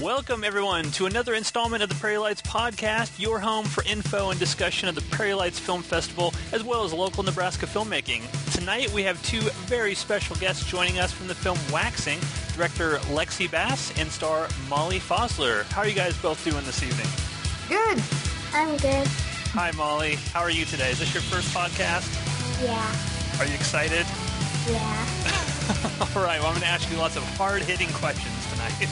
Welcome, everyone, to another installment of the Prairie Lights Podcast, your home for info and discussion of the Prairie Lights Film Festival, as well as local Nebraska filmmaking. Tonight, we have two very special guests joining us from the film WAXING, director Lexi Bass and star Molly Fosler. How are you guys both doing this evening? Good. I'm good. Hi, Molly. How are you today? Is this your first podcast? Yeah. Are you excited? Yeah. All right, well, I'm going to ask you lots of hard-hitting questions tonight.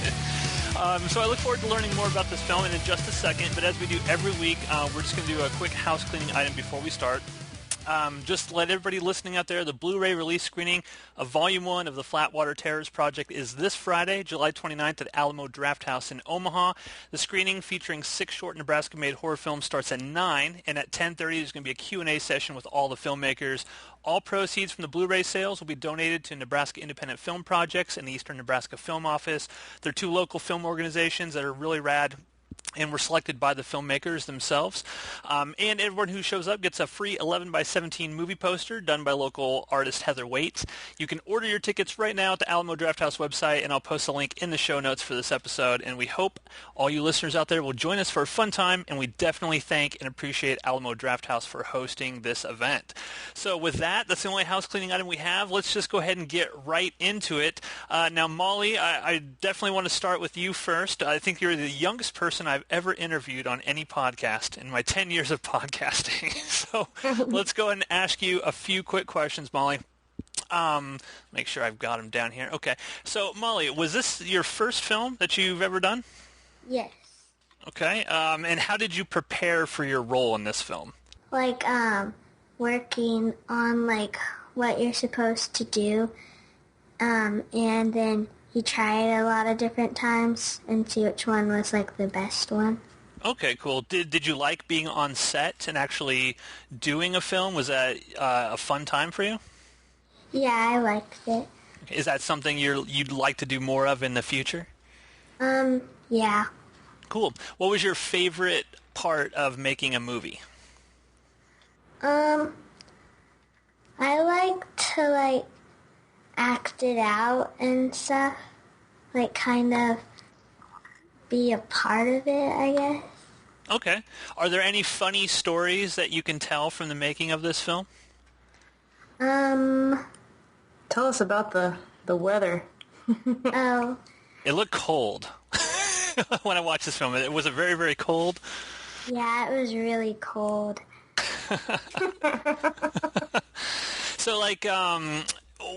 So I look forward to learning more about this film in just a second, but as we do every week, we're just going to do a quick house cleaning item before we start. Just to let everybody listening out there, the Blu-ray release screening of Volume 1 of the Flatwater Terrors Project is this Friday, July 29th at Alamo Drafthouse in Omaha. The screening featuring 6 short Nebraska-made horror films starts at 9, and at 10:30 there's going to be a Q&A session with all the filmmakers. All proceeds from the Blu-ray sales will be donated to Nebraska Independent Film Projects and the Eastern Nebraska Film Office. They're two local film organizations that are really rad and were selected by the filmmakers themselves. And everyone who shows up gets a free 11 by 17 movie poster done by local artist Heather Waite. You can order your tickets right now at the Alamo Drafthouse website, and I'll post a link in the show notes for this episode. And we hope all you listeners out there will join us for a fun time, and we definitely thank and appreciate Alamo Drafthouse for hosting this event. So with that, that's the only house cleaning item we have. Let's just go ahead and get right into it. Now, Molly, I definitely want to start with you first. I think you're the youngest person I've ever interviewed on any podcast in my 10 years of podcasting. So let's go ahead and ask you a few quick questions, Molly. Make sure I've got them down here. Okay. So, Molly, was this your first film that you've ever done? Yes. Okay. And how did you prepare for your role in this film? Working on, what you're supposed to do. And then you try it a lot of different times and see which one was, the best one. Okay, cool. Did you like being on set and actually doing a film? Was that a fun time for you? Yeah, I liked it. Is that something you'd like to do more of in the future? Yeah. Cool. What was your favorite part of making a movie? I like to, act it out and stuff. Kind of be a part of it, I guess. Okay. Are there any funny stories that you can tell from the making of this film? Tell us about the weather. Oh. It looked cold when I watched this film. Was it very, very cold? Yeah, it was really cold. So,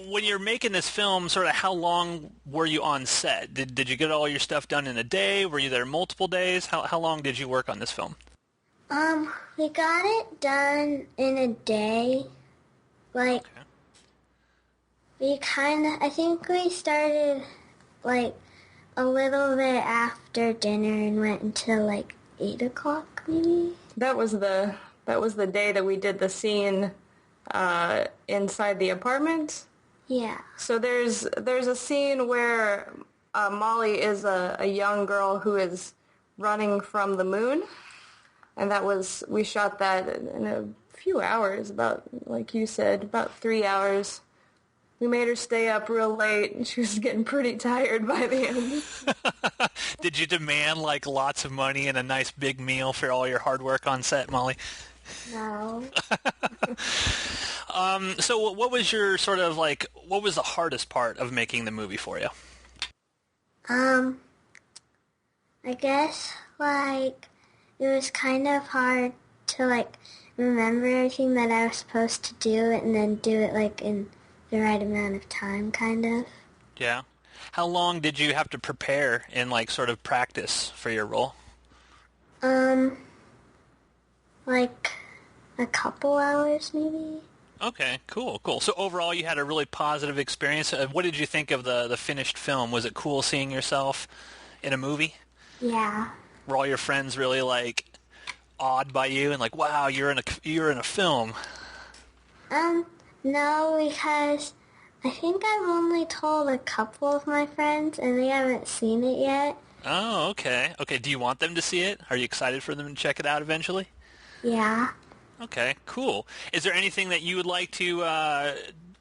when you're making this film, sort of how long were you on set? Did you get all your stuff done in a day? Were you there multiple days? How long did you work on this film? We got it done in a day. Okay. I think we started, a little bit after dinner and went until, 8 o'clock, maybe? That was the day that we did the scene inside the apartment. Yeah. So there's a scene where Molly is a young girl who is running from the moon, and we shot that in a few hours, about, like you said, about 3 hours. We made her stay up real late, and she was getting pretty tired by the end. Did you demand, lots of money and a nice big meal for all your hard work on set, Molly? No. So what was your what was the hardest part of making the movie for you? I guess, it was kind of hard to, remember everything that I was supposed to do and then do it, in the right amount of time, kind of. Yeah. How long did you have to prepare and, practice for your role? A couple hours, maybe. Okay, cool. So overall, you had a really positive experience. What did you think of the finished film? Was it cool seeing yourself in a movie? Yeah. Were all your friends really awed by you and wow, you're in a film? No, because I think I've only told a couple of my friends and they haven't seen it yet. Oh, okay. Okay, do you want them to see it? Are you excited for them to check it out eventually? Yeah. Okay, cool. Is there anything that you would like to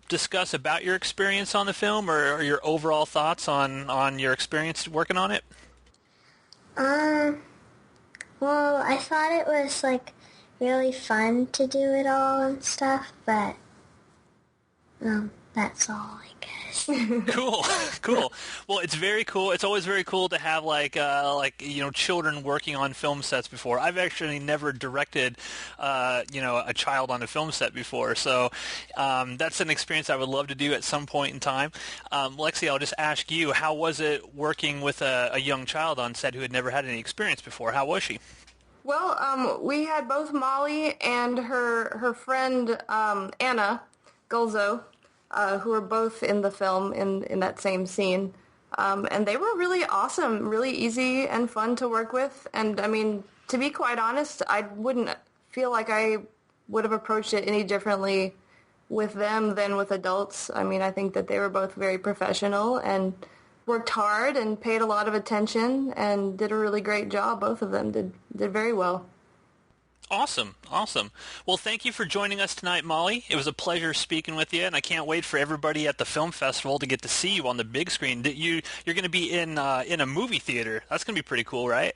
discuss about your experience on the film or your overall thoughts on your experience working on it? Well, I thought it was, like, really fun to do it all and stuff, but, that's all, I guess. Cool, cool. Well, it's very cool. It's always very cool to have children working on film sets before. I've actually never directed, a child on a film set before, so that's an experience I would love to do at some point in time. Lexi, I'll just ask you, how was it working with a young child on set who had never had any experience before? How was she? Well, we had both Molly and her friend Anna Gulzo, who were both in the film in that same scene. And they were really awesome, really easy and fun to work with. And, I mean, to be quite honest, I wouldn't feel like I would have approached it any differently with them than with adults. I mean, I think that they were both very professional and worked hard and paid a lot of attention and did a really great job. Both of them did very well. Awesome, awesome. Well, thank you for joining us tonight, Molly. It was a pleasure speaking with you, and I can't wait for everybody at the film festival to get to see you on the big screen. You're going to be in a movie theater. That's going to be pretty cool, right?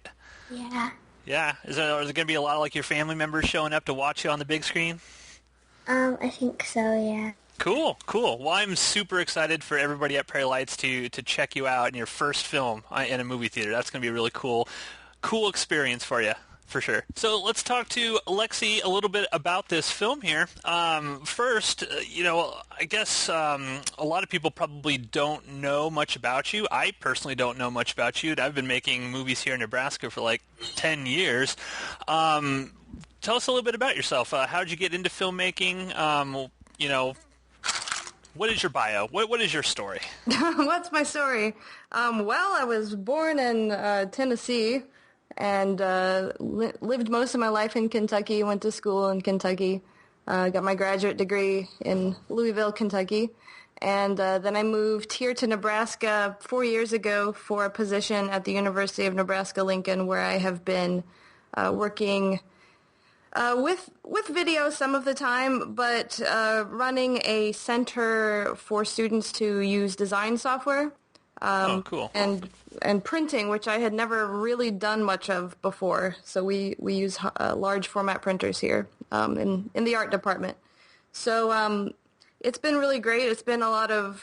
Yeah. Yeah. Is there going to be a lot of like your family members showing up to watch you on the big screen? I think so, yeah. Cool, cool. Well, I'm super excited for everybody at Prairie Lights to check you out in your first film in a movie theater. That's going to be a really cool experience for you. For sure. So let's talk to Lexi a little bit about this film here. First, I guess a lot of people probably don't know much about you. I personally don't know much about you. I've been making movies here in Nebraska for like 10 years. Tell us a little bit about yourself. How did you get into filmmaking? What is your bio? What is your story? What's my story? Well, I was born in Tennessee and lived most of my life in Kentucky, went to school in Kentucky, got my graduate degree in Louisville, Kentucky, and then I moved here to Nebraska 4 years ago for a position at the University of Nebraska-Lincoln, where I have been working with video some of the time, but running a center for students to use design software. Cool. And printing, which I had never really done much of before. So we use large format printers here in the art department. So it's been really great. It's been a lot of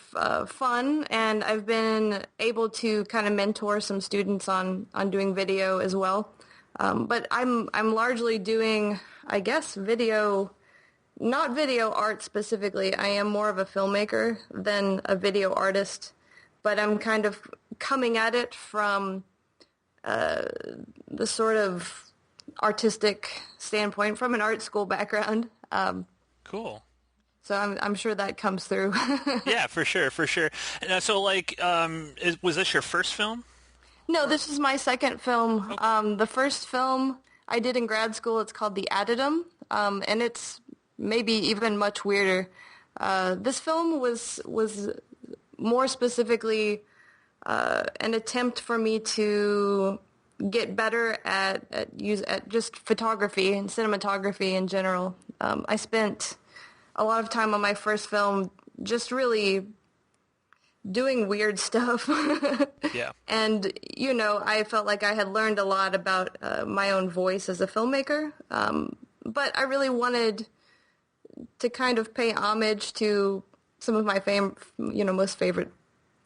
fun, and I've been able to kind of mentor some students on doing video as well. But I'm largely doing, I guess, video. Not video art specifically. I am more of a filmmaker than a video artist. But I'm kind of coming at it from the sort of artistic standpoint, from an art school background. Cool. So I'm sure that comes through. Yeah, for sure, for sure. And so, was this your first film? No, this is my second film. Okay. The first film I did in grad school, it's called The Addendum, and it's maybe even much weirder. This film was more specifically an attempt for me to get better at just photography and cinematography in general. I spent a lot of time on my first film just really doing weird stuff. Yeah. And, I felt like I had learned a lot about my own voice as a filmmaker. But I really wanted to kind of pay homage to some of my most favorite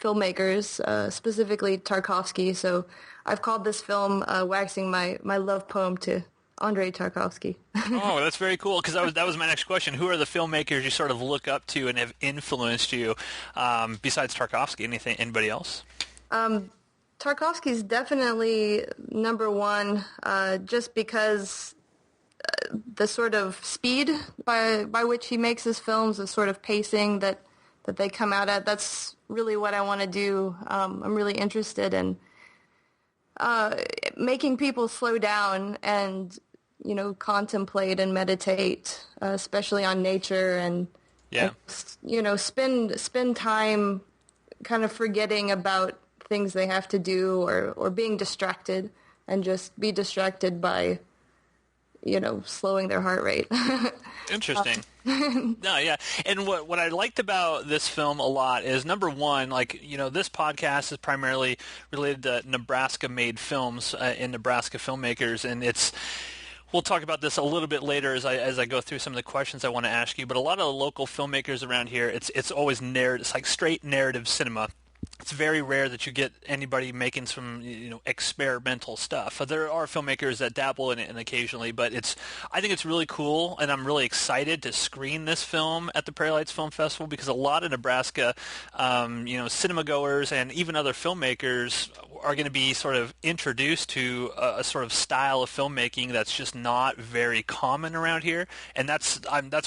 filmmakers, specifically Tarkovsky. So I've called this film "Waxing," my love poem to Andrei Tarkovsky. Oh, that's very cool, because that was my next question. Who are the filmmakers you sort of look up to and have influenced you, besides Tarkovsky? Anybody else? Tarkovsky's definitely number one, just because the sort of speed by which he makes his films, the sort of pacing that they come out at, that's really what I want to do. I'm really interested in making people slow down and, contemplate and meditate, especially on nature, and, spend time kind of forgetting about things they have to do, or being distracted, and just be distracted by, slowing their heart rate. Interesting. No, yeah. And what I liked about this film a lot is, number one, like, this podcast is primarily related to Nebraska-made films and Nebraska filmmakers, and we'll talk about this a little bit later as I go through some of the questions I want to ask you. But a lot of the local filmmakers around here, it's always narrative. It's like straight narrative cinema. It's very rare that you get anybody making some experimental stuff. There are filmmakers that dabble in it and occasionally, but I think it's really cool, and I'm really excited to screen this film at the Prairie Lights Film Festival, because a lot of Nebraska, cinema goers and even other filmmakers are going to be sort of introduced to a sort of style of filmmaking that's just not very common around here, and that's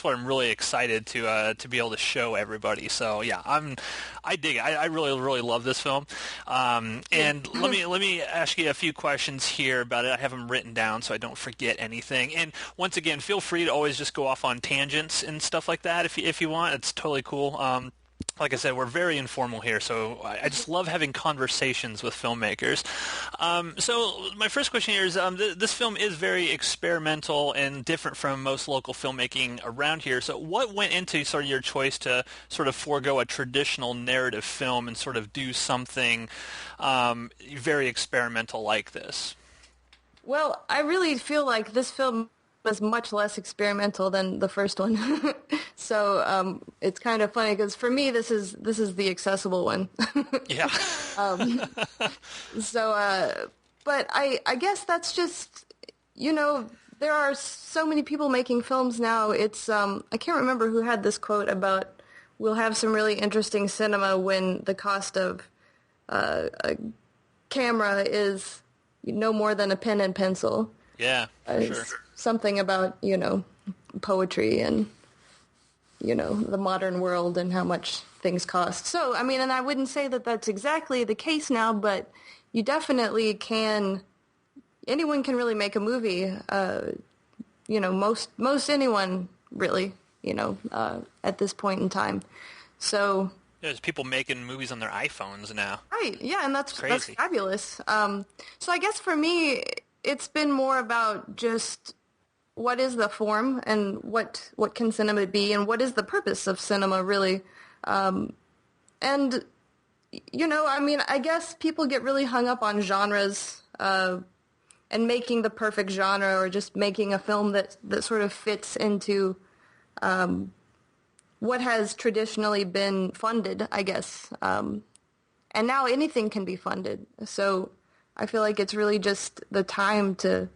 what I'm really excited to be able to show everybody. So yeah, I dig it. I really love this film. And let me ask you a few questions here about it. I have them written down so I don't forget anything. And once again, feel free to always just go off on tangents and stuff like that if you want. It's totally cool. Like I said, we're very informal here, so I just love having conversations with filmmakers. So my first question here is, this film is very experimental and different from most local filmmaking around here. So what went into sort of your choice to sort of forego a traditional narrative film and sort of do something very experimental like this? Well, I really feel like this film is much less experimental than the first one. So it's kind of funny because for me this is the accessible one. Yeah. But I guess that's just, there are so many people making films now. It's I can't remember who had this quote about, we'll have some really interesting cinema when the cost of a camera is no more than a pen and pencil. Yeah, for sure. Something about, poetry and, the modern world and how much things cost. So, I mean, and I wouldn't say that that's exactly the case now, but you definitely can, anyone can really make a movie. Most anyone really, at this point in time. So there's people making movies on their iPhones now. Right, yeah, and that's fabulous. So I guess for me, it's been more about just what is the form and what can cinema be and what is the purpose of cinema really. I mean, I guess people get really hung up on genres and making the perfect genre or just making a film that sort of fits into what has traditionally been funded, I guess. And now anything can be funded. So I feel like it's really just the time to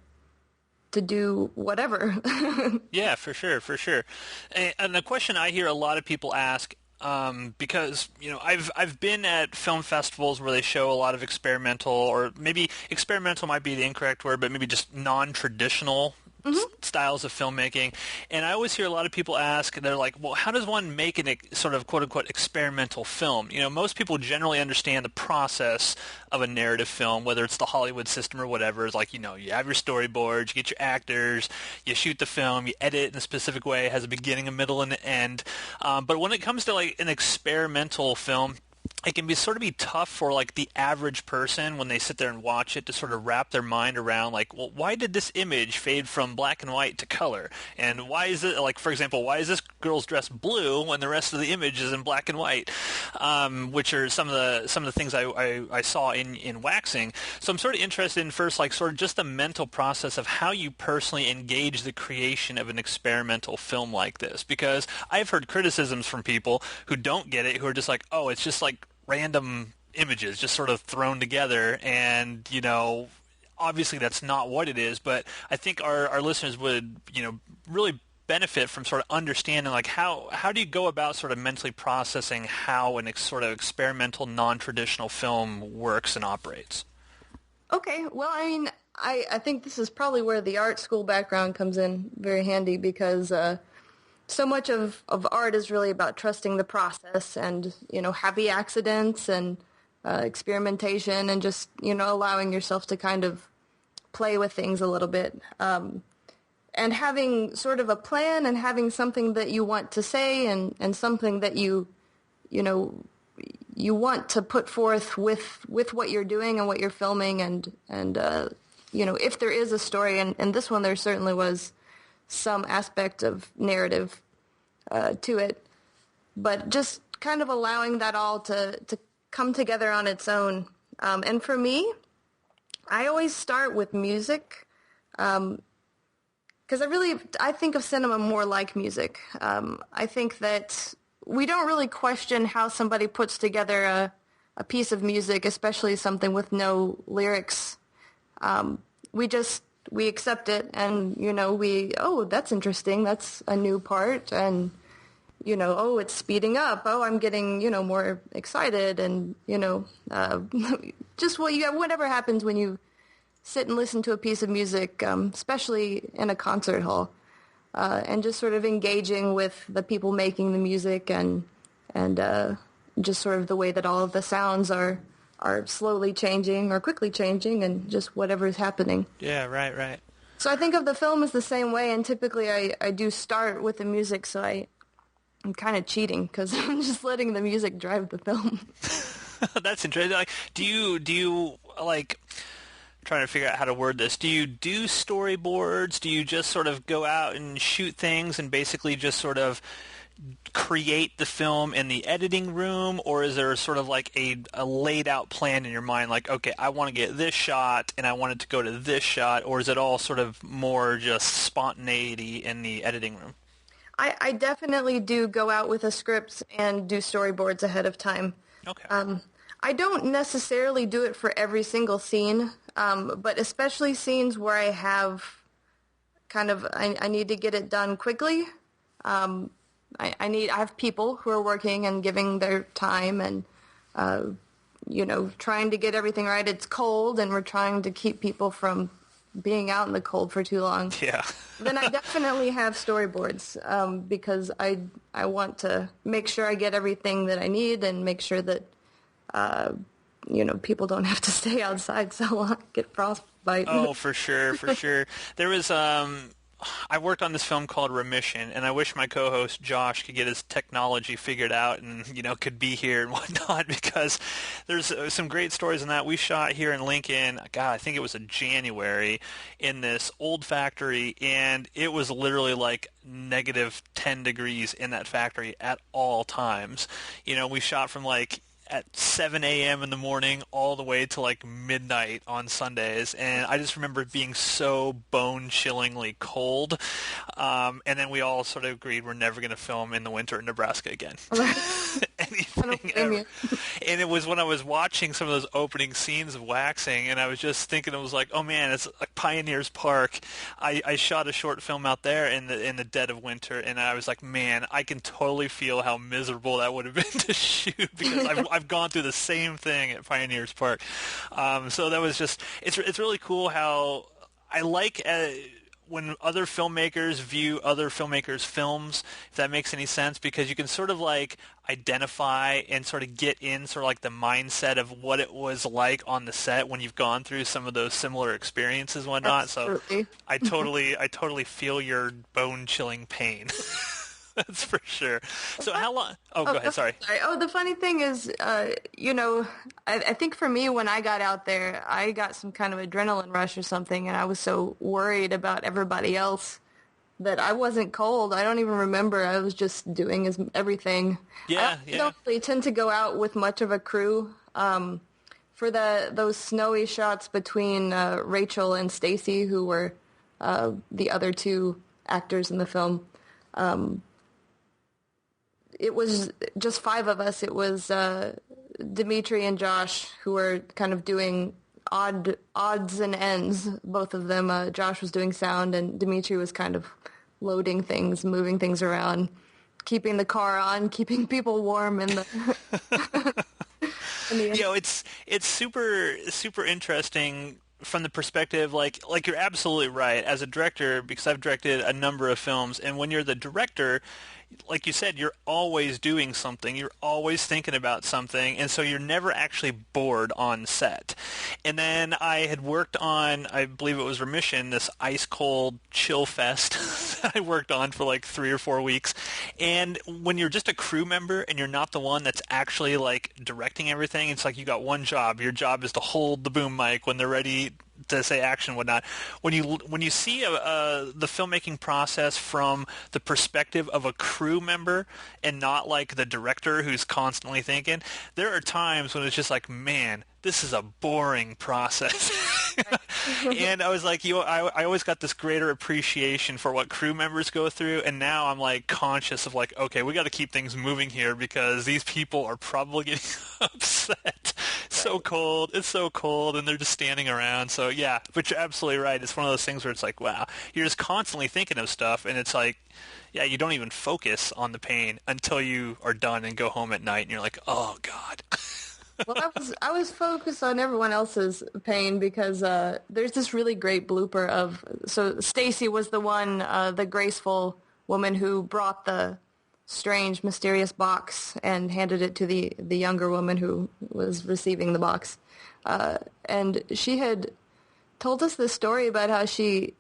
do whatever. Yeah, for sure. And the question I hear a lot of people ask, because I've been at film festivals where they show a lot of experimental, or maybe experimental might be the incorrect word, but maybe just non-traditional styles of filmmaking. And I always hear a lot of people ask, they're like, well, how does one make a sort of quote-unquote experimental film? Most people generally understand the process of a narrative film, whether it's the Hollywood system or whatever. It's like, you have your storyboards, you get your actors, you shoot the film, you edit it in a specific way, it has a beginning, a middle, and an end. But when it comes to like an experimental film, it can be tough for like the average person when they sit there and watch it to sort of wrap their mind around like, well, why did this image fade from black and white to color? And why is it, like, for example, why is this girl's dress blue when the rest of the image is in black and white? Which are some of the things I saw in Waxing. So I'm sort of interested in first, like, sort of just the mental process of how you personally engage the creation of an experimental film like this, because I've heard criticisms from people who don't get it, who are just like, oh, it's just like random images just sort of thrown together, and obviously that's not what it is. But I think our listeners would really benefit from sort of understanding like how do you go about sort of mentally processing how an sort of experimental non-traditional film works and operates. Okay, well, I mean, I think this is probably where the art school background comes in very handy, because so much of art is really about trusting the process and, happy accidents and experimentation and just, allowing yourself to kind of play with things a little bit. And having sort of a plan and having something that you want to say and something that you want to put forth with what you're doing and what you're filming and if there is a story, and this one there certainly was some aspect of narrative. to it. But just kind of allowing that all to come together on its own. And for me, I always start with music because I think of cinema more like music. I think that we don't really question how somebody puts together a piece of music, especially something with no lyrics. We accept it, and that's interesting. That's a new part, and it's speeding up. Oh, I'm getting more excited, and just whatever happens when you sit and listen to a piece of music, especially in a concert hall, and just sort of engaging with the people making the music, and just sort of the way that all of the sounds are slowly changing or quickly changing, and just whatever is happening. Yeah, right. So I think of the film as the same way, and typically I do start with the music, so I'm kind of cheating because I'm just letting the music drive the film. That's interesting. Like, do you like, trying to figure out how to word this, do you do storyboards? Do you just sort of go out and shoot things and basically just sort of create the film in the editing room, or is there sort of like a laid out plan in your mind, like, okay, I want to get this shot and I want it to go to this shot, or is it all sort of more just spontaneity in the editing room? I definitely do go out with a script and do storyboards ahead of time. Okay. I don't necessarily do it for every single scene, but especially scenes where I have I need to get it done quickly. I have people who are working and giving their time and, trying to get everything right. It's cold, and we're trying to keep people from being out in the cold for too long. Yeah. Then I definitely have storyboards because I want to make sure I get everything that I need and make sure that, people don't have to stay outside so long, get frostbite. Oh, for sure. There was, I worked on this film called Remission, and I wish my co-host Josh could get his technology figured out and, could be here and whatnot, because there's some great stories in that. We shot here in Lincoln, God, I think it was in January, in this old factory, and it was literally like negative 10 degrees in that factory at all times. We shot from at 7 a.m. in the morning all the way to midnight on Sundays, and I just remember it being so bone-chillingly cold, and then we all sort of agreed we're never going to film in the winter in Nebraska again. Anything ever. And it was when I was watching some of those opening scenes of Waxing, and I was just thinking, it was like, oh man, it's like Pioneers Park. I shot a short film out there in the dead of winter, and I was like, man, I can totally feel how miserable that would have been to shoot, because I've gone through the same thing at Pioneers Park. So that was just, it's really cool how I like when other filmmakers view other filmmakers' films, if that makes any sense, because you can sort of identify and sort of get in sort of the mindset of what it was like on the set when you've gone through some of those similar experiences and whatnot. Absolutely. So I totally feel your bone-chilling pain. That's for sure. So how long? Oh, go ahead. Sorry. Oh, the funny thing is, I think for me, when I got out there, I got some kind of adrenaline rush or something, and I was so worried about everybody else that I wasn't cold. I don't even remember. I was just doing everything. Yeah, I don't really tend to go out with much of a crew. For those snowy shots between Rachel and Stacy, who were the other two actors in the film, it was just 5 of us. It was Dimitri and Josh who were kind of doing odds and ends, both of them. Josh was doing sound, and Dimitri was kind of loading things, moving things around, keeping the car on, keeping people warm in the... It's super interesting from the perspective, like you're absolutely right. As a director, because I've directed a number of films, and when you're the director, like you said, you're always doing something. You're always thinking about something, and so you're never actually bored on set. And then I had worked on, I believe it was Remission, this ice-cold chill fest that I worked on for 3 or 4 weeks. And when you're just a crew member and you're not the one that's actually directing everything, it's like you got one job. Your job is to hold the boom mic when they're ready to say action and whatnot. When you see the filmmaking process from the perspective of a crew member and not like the director who's constantly thinking, there are times when it's just like, man, this is a boring process. And I was like, I always got this greater appreciation for what crew members go through, and now I'm like conscious of like, okay, we got to keep things moving here because these people are probably getting upset. So cold, it's so cold, and they're just standing around. So yeah, but you're absolutely right. It's one of those things where it's like, wow, you're just constantly thinking of stuff, and it's like, yeah, you don't even focus on the pain until you are done and go home at night, and you're like, oh God. Well, I was focused on everyone else's pain because there's this really great blooper of, so Stacy was the one, the graceful woman who brought the strange, mysterious box and handed it to the younger woman who was receiving the box. And she had told us this story about how she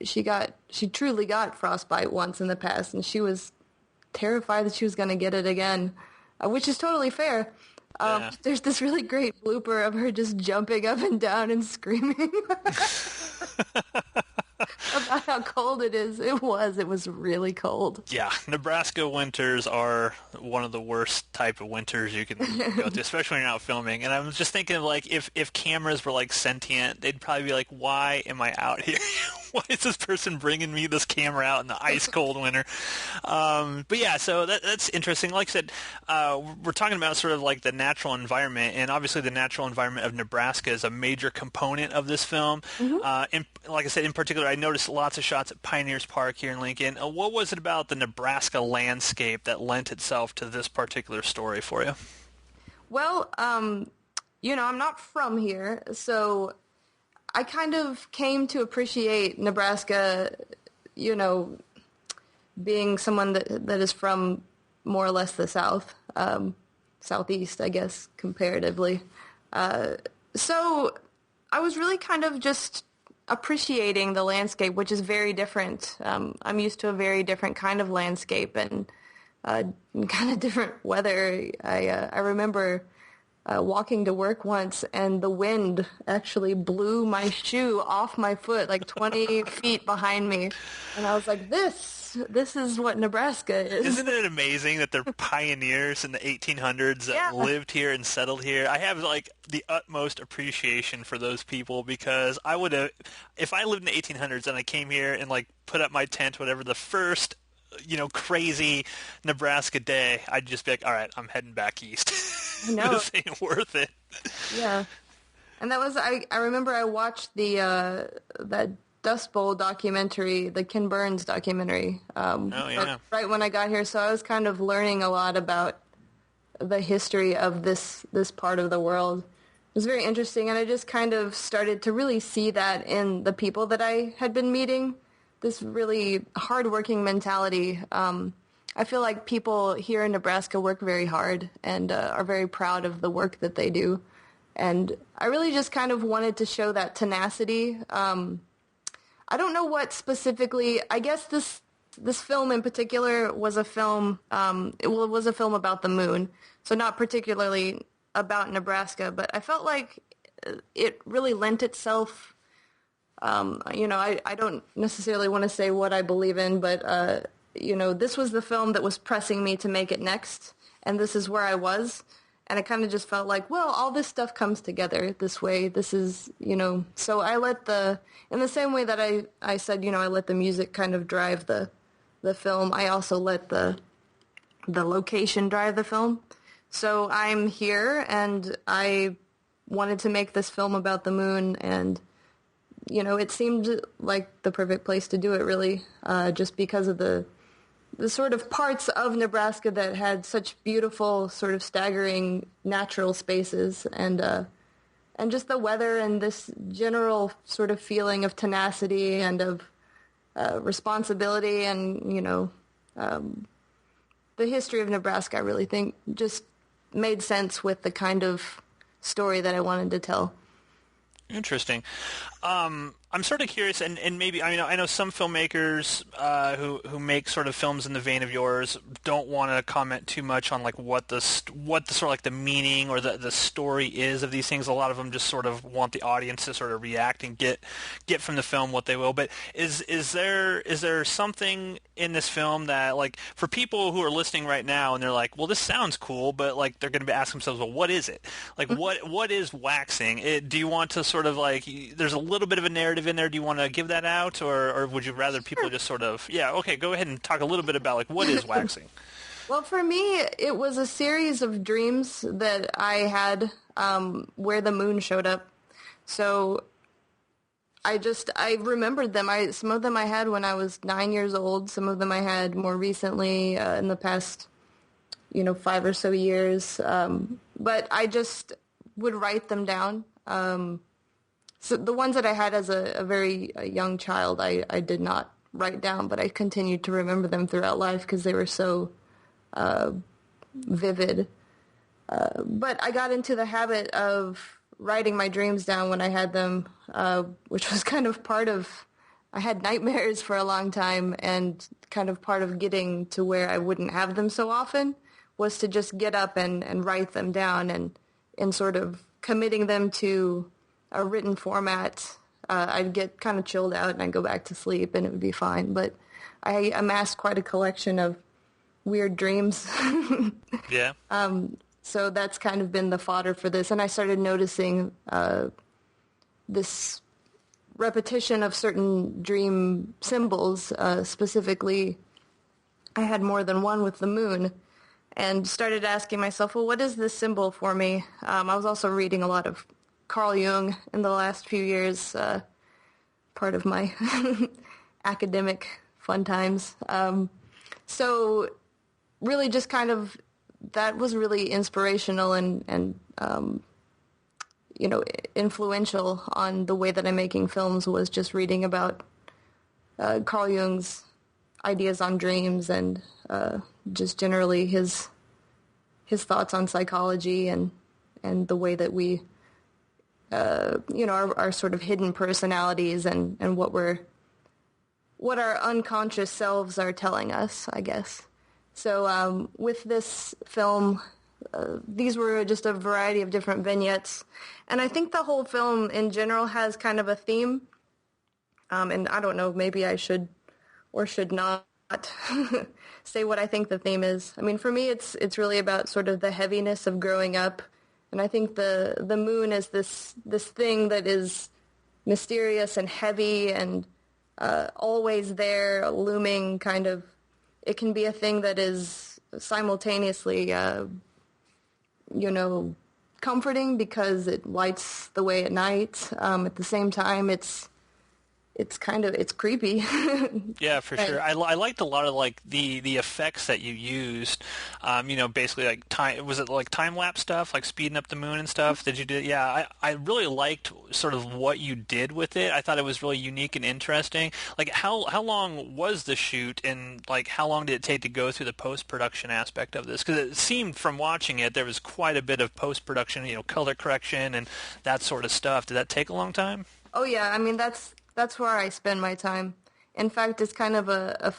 truly got frostbite once in the past, and she was terrified that she was going to get it again, which is totally fair. Yeah. There's this really great blooper of her just jumping up and down and screaming about how cold it is. It was really cold. Yeah, Nebraska winters are one of the worst type of winters you can go to, especially when you're out filming. And I was just thinking of like if cameras were like sentient, they'd probably be like, why am I out here? Why is this person bringing me this camera out in the ice cold winter? But yeah, so that's interesting. Like I said, we're talking about sort of like the natural environment, and obviously the natural environment of Nebraska is a major component of this film. And like I said, in particular, I noticed lots of shots at Pioneers Park here in Lincoln. What was it about the Nebraska landscape that lent itself to this particular story for you? Well, I'm not from here, so I kind of came to appreciate Nebraska, being someone that is from more or less the South, Southeast, I guess, comparatively. So I was really kind of just appreciating the landscape, which is very different. I'm used to a very different kind of landscape and kind of different weather. I remember walking to work once, and the wind actually blew my shoe off my foot like 20 feet behind me. And I was like, this is what Nebraska is. Isn't it amazing that they're pioneers in the 1800s that lived here and settled here? I have like the utmost appreciation for those people, because I would have, if I lived in the 1800s and I came here and like put up my tent, whatever, the first crazy Nebraska day, I'd just be like, all right, I'm heading back east. No. This ain't worth it. Yeah. And that was, I remember I watched that Dust Bowl documentary, the Ken Burns documentary, right when I got here. So I was kind of learning a lot about the history of this part of the world. It was very interesting, and I just kind of started to really see that in the people that I had been meeting, this really hardworking mentality. I feel like people here in Nebraska work very hard and are very proud of the work that they do. And I really just kind of wanted to show that tenacity. I don't know what specifically. I guess this film in particular was a film. It was a film about the moon, so not particularly about Nebraska. But I felt like it really lent itself. I don't necessarily want to say what I believe in, but this was the film that was pressing me to make it next, and this is where I was. And I kind of just felt like, well, all this stuff comes together this way. This is, so I let in the same way that I said, I let the music kind of drive the film, I also let the location drive the film. So I'm here, and I wanted to make this film about the moon, and, it seemed like the perfect place to do it, really, just because of the sort of parts of Nebraska that had such beautiful, sort of staggering natural spaces, and just the weather and this general sort of feeling of tenacity and of responsibility, and the history of Nebraska, I really think just made sense with the kind of story that I wanted to tell. Interesting. I'm sort of curious, and maybe I know some filmmakers who make sort of films in the vein of yours don't want to comment too much on like what the sort of like the meaning or the story is of these things. A lot of them just sort of want the audience to sort of react and get from the film what they will. But is there something in this film that, like, for people who are listening right now and they're like, well, this sounds cool, but like they're going to be asking themselves, well, what is it? Like, what is waxing? Do you want to sort of like, there's a little bit of a narrative in there. Do you want to give that out, or would you rather people just sort of, okay, go ahead and talk a little bit about like what is waxing? Well, for me, it was a series of dreams that I had where the moon showed up. So I remembered them. Some of them I had when I was 9 years old. Some of them I had more recently in the past, 5 or so years. But I just would write them down. So the ones that I had as a very young child, I did not write down, but I continued to remember them throughout life because they were so vivid. But I got into the habit of writing my dreams down when I had them, which was kind of part of, I had nightmares for a long time, and kind of part of getting to where I wouldn't have them so often was to just get up and write them down and sort of committing them to a written format. I'd get kind of chilled out and I'd go back to sleep and it would be fine. But I amassed quite a collection of weird dreams. Yeah. So that's kind of been the fodder for this. And I started noticing this repetition of certain dream symbols. Specifically, I had more than one with the moon, and started asking myself, well, what is this symbol for me? I was also reading a lot of Carl Jung in the last few years, part of my academic fun times. So really just kind of, that was really inspirational and influential on the way that I'm making films, was just reading about Carl Jung's ideas on dreams and just generally his thoughts on psychology and the way that we our sort of hidden personalities and what our unconscious selves are telling us, I guess. So with this film, these were just a variety of different vignettes. And I think the whole film in general has kind of a theme. And I don't know, maybe I should or should not say what I think the theme is. I mean, for me, it's really about sort of the heaviness of growing up. And I think the moon is this thing that is mysterious and heavy and always there, looming kind of. It can be a thing that is simultaneously, comforting because it lights the way at night. At the same time, it's creepy. Yeah, for sure. I liked a lot of like the effects that you used. Basically like time. Was it like time lapse stuff, like speeding up the moon and stuff? Did you do? Yeah, I really liked sort of what you did with it. I thought it was really unique and interesting. Like how long was the shoot, and like how long did it take to go through the post production aspect of this? Because it seemed from watching it there was quite a bit of post production, color correction and that sort of stuff. Did that take a long time? Oh yeah, I mean that's where I spend my time. In fact, it's kind of a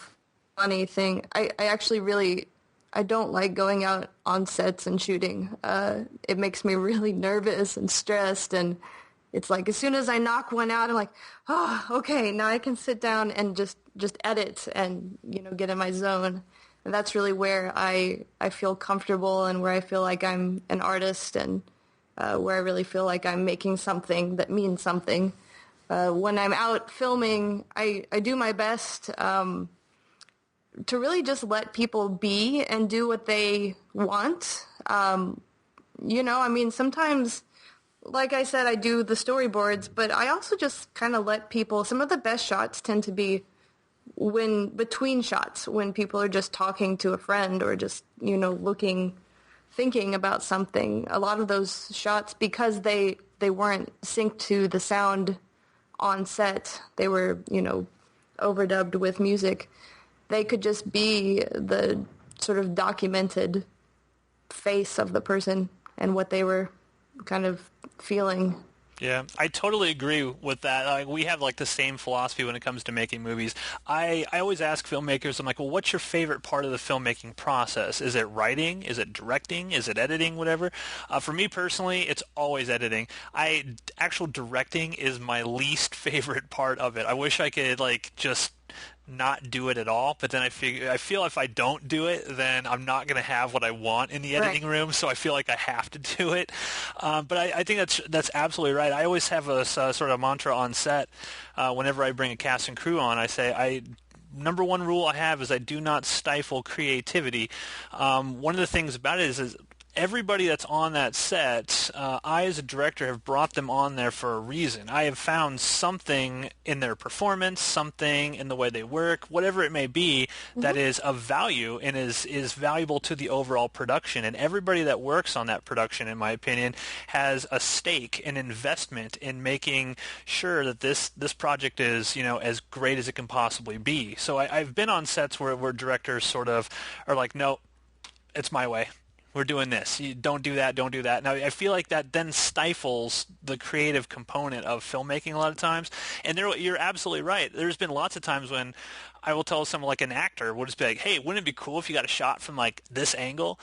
funny thing. I actually I don't like going out on sets and shooting. It makes me really nervous and stressed, and it's like as soon as I knock one out, I'm like, oh, okay, now I can sit down and just edit and get in my zone. And that's really where I feel comfortable and where I feel like I'm an artist and where I really feel like I'm making something that means something. When I'm out filming, I do my best to really just let people be and do what they want. I mean, sometimes, like I said, I do the storyboards, but I also just kind of let people, some of the best shots tend to be between shots, when people are just talking to a friend or just, thinking about something. A lot of those shots, because they weren't synced to the sound on set, they were, overdubbed with music. They could just be the sort of documented face of the person and what they were kind of feeling. Yeah, I totally agree with that. We have like the same philosophy when it comes to making movies. I always ask filmmakers, I'm like, well, what's your favorite part of the filmmaking process? Is it writing? Is it directing? Is it editing? Whatever. For me personally, it's always editing. Actual directing is my least favorite part of it. I wish I could like just not do it at all, but then I feel if I don't do it, then I'm not going to have what I want in the editing room, so I feel like I have to do it. But I think that's absolutely right. I always have a sort of mantra on set. Whenever I bring a cast and crew on, I say number one rule I have is I do not stifle creativity. One of the things about it is everybody that's on that set, I as a director have brought them on there for a reason. I have found something in their performance, something in the way they work, whatever it may be, that is of value and is valuable to the overall production. And everybody that works on that production, in my opinion, has a stake, an investment in making sure that this project is, as great as it can possibly be. So I've been on sets where directors sort of are like, no, it's my way. We're doing this. You don't do that. Don't do that. Now, I feel like that then stifles the creative component of filmmaking a lot of times. And you're absolutely right. There's been lots of times when I will tell someone, like an actor, will just be like, hey, wouldn't it be cool if you got a shot from like this angle?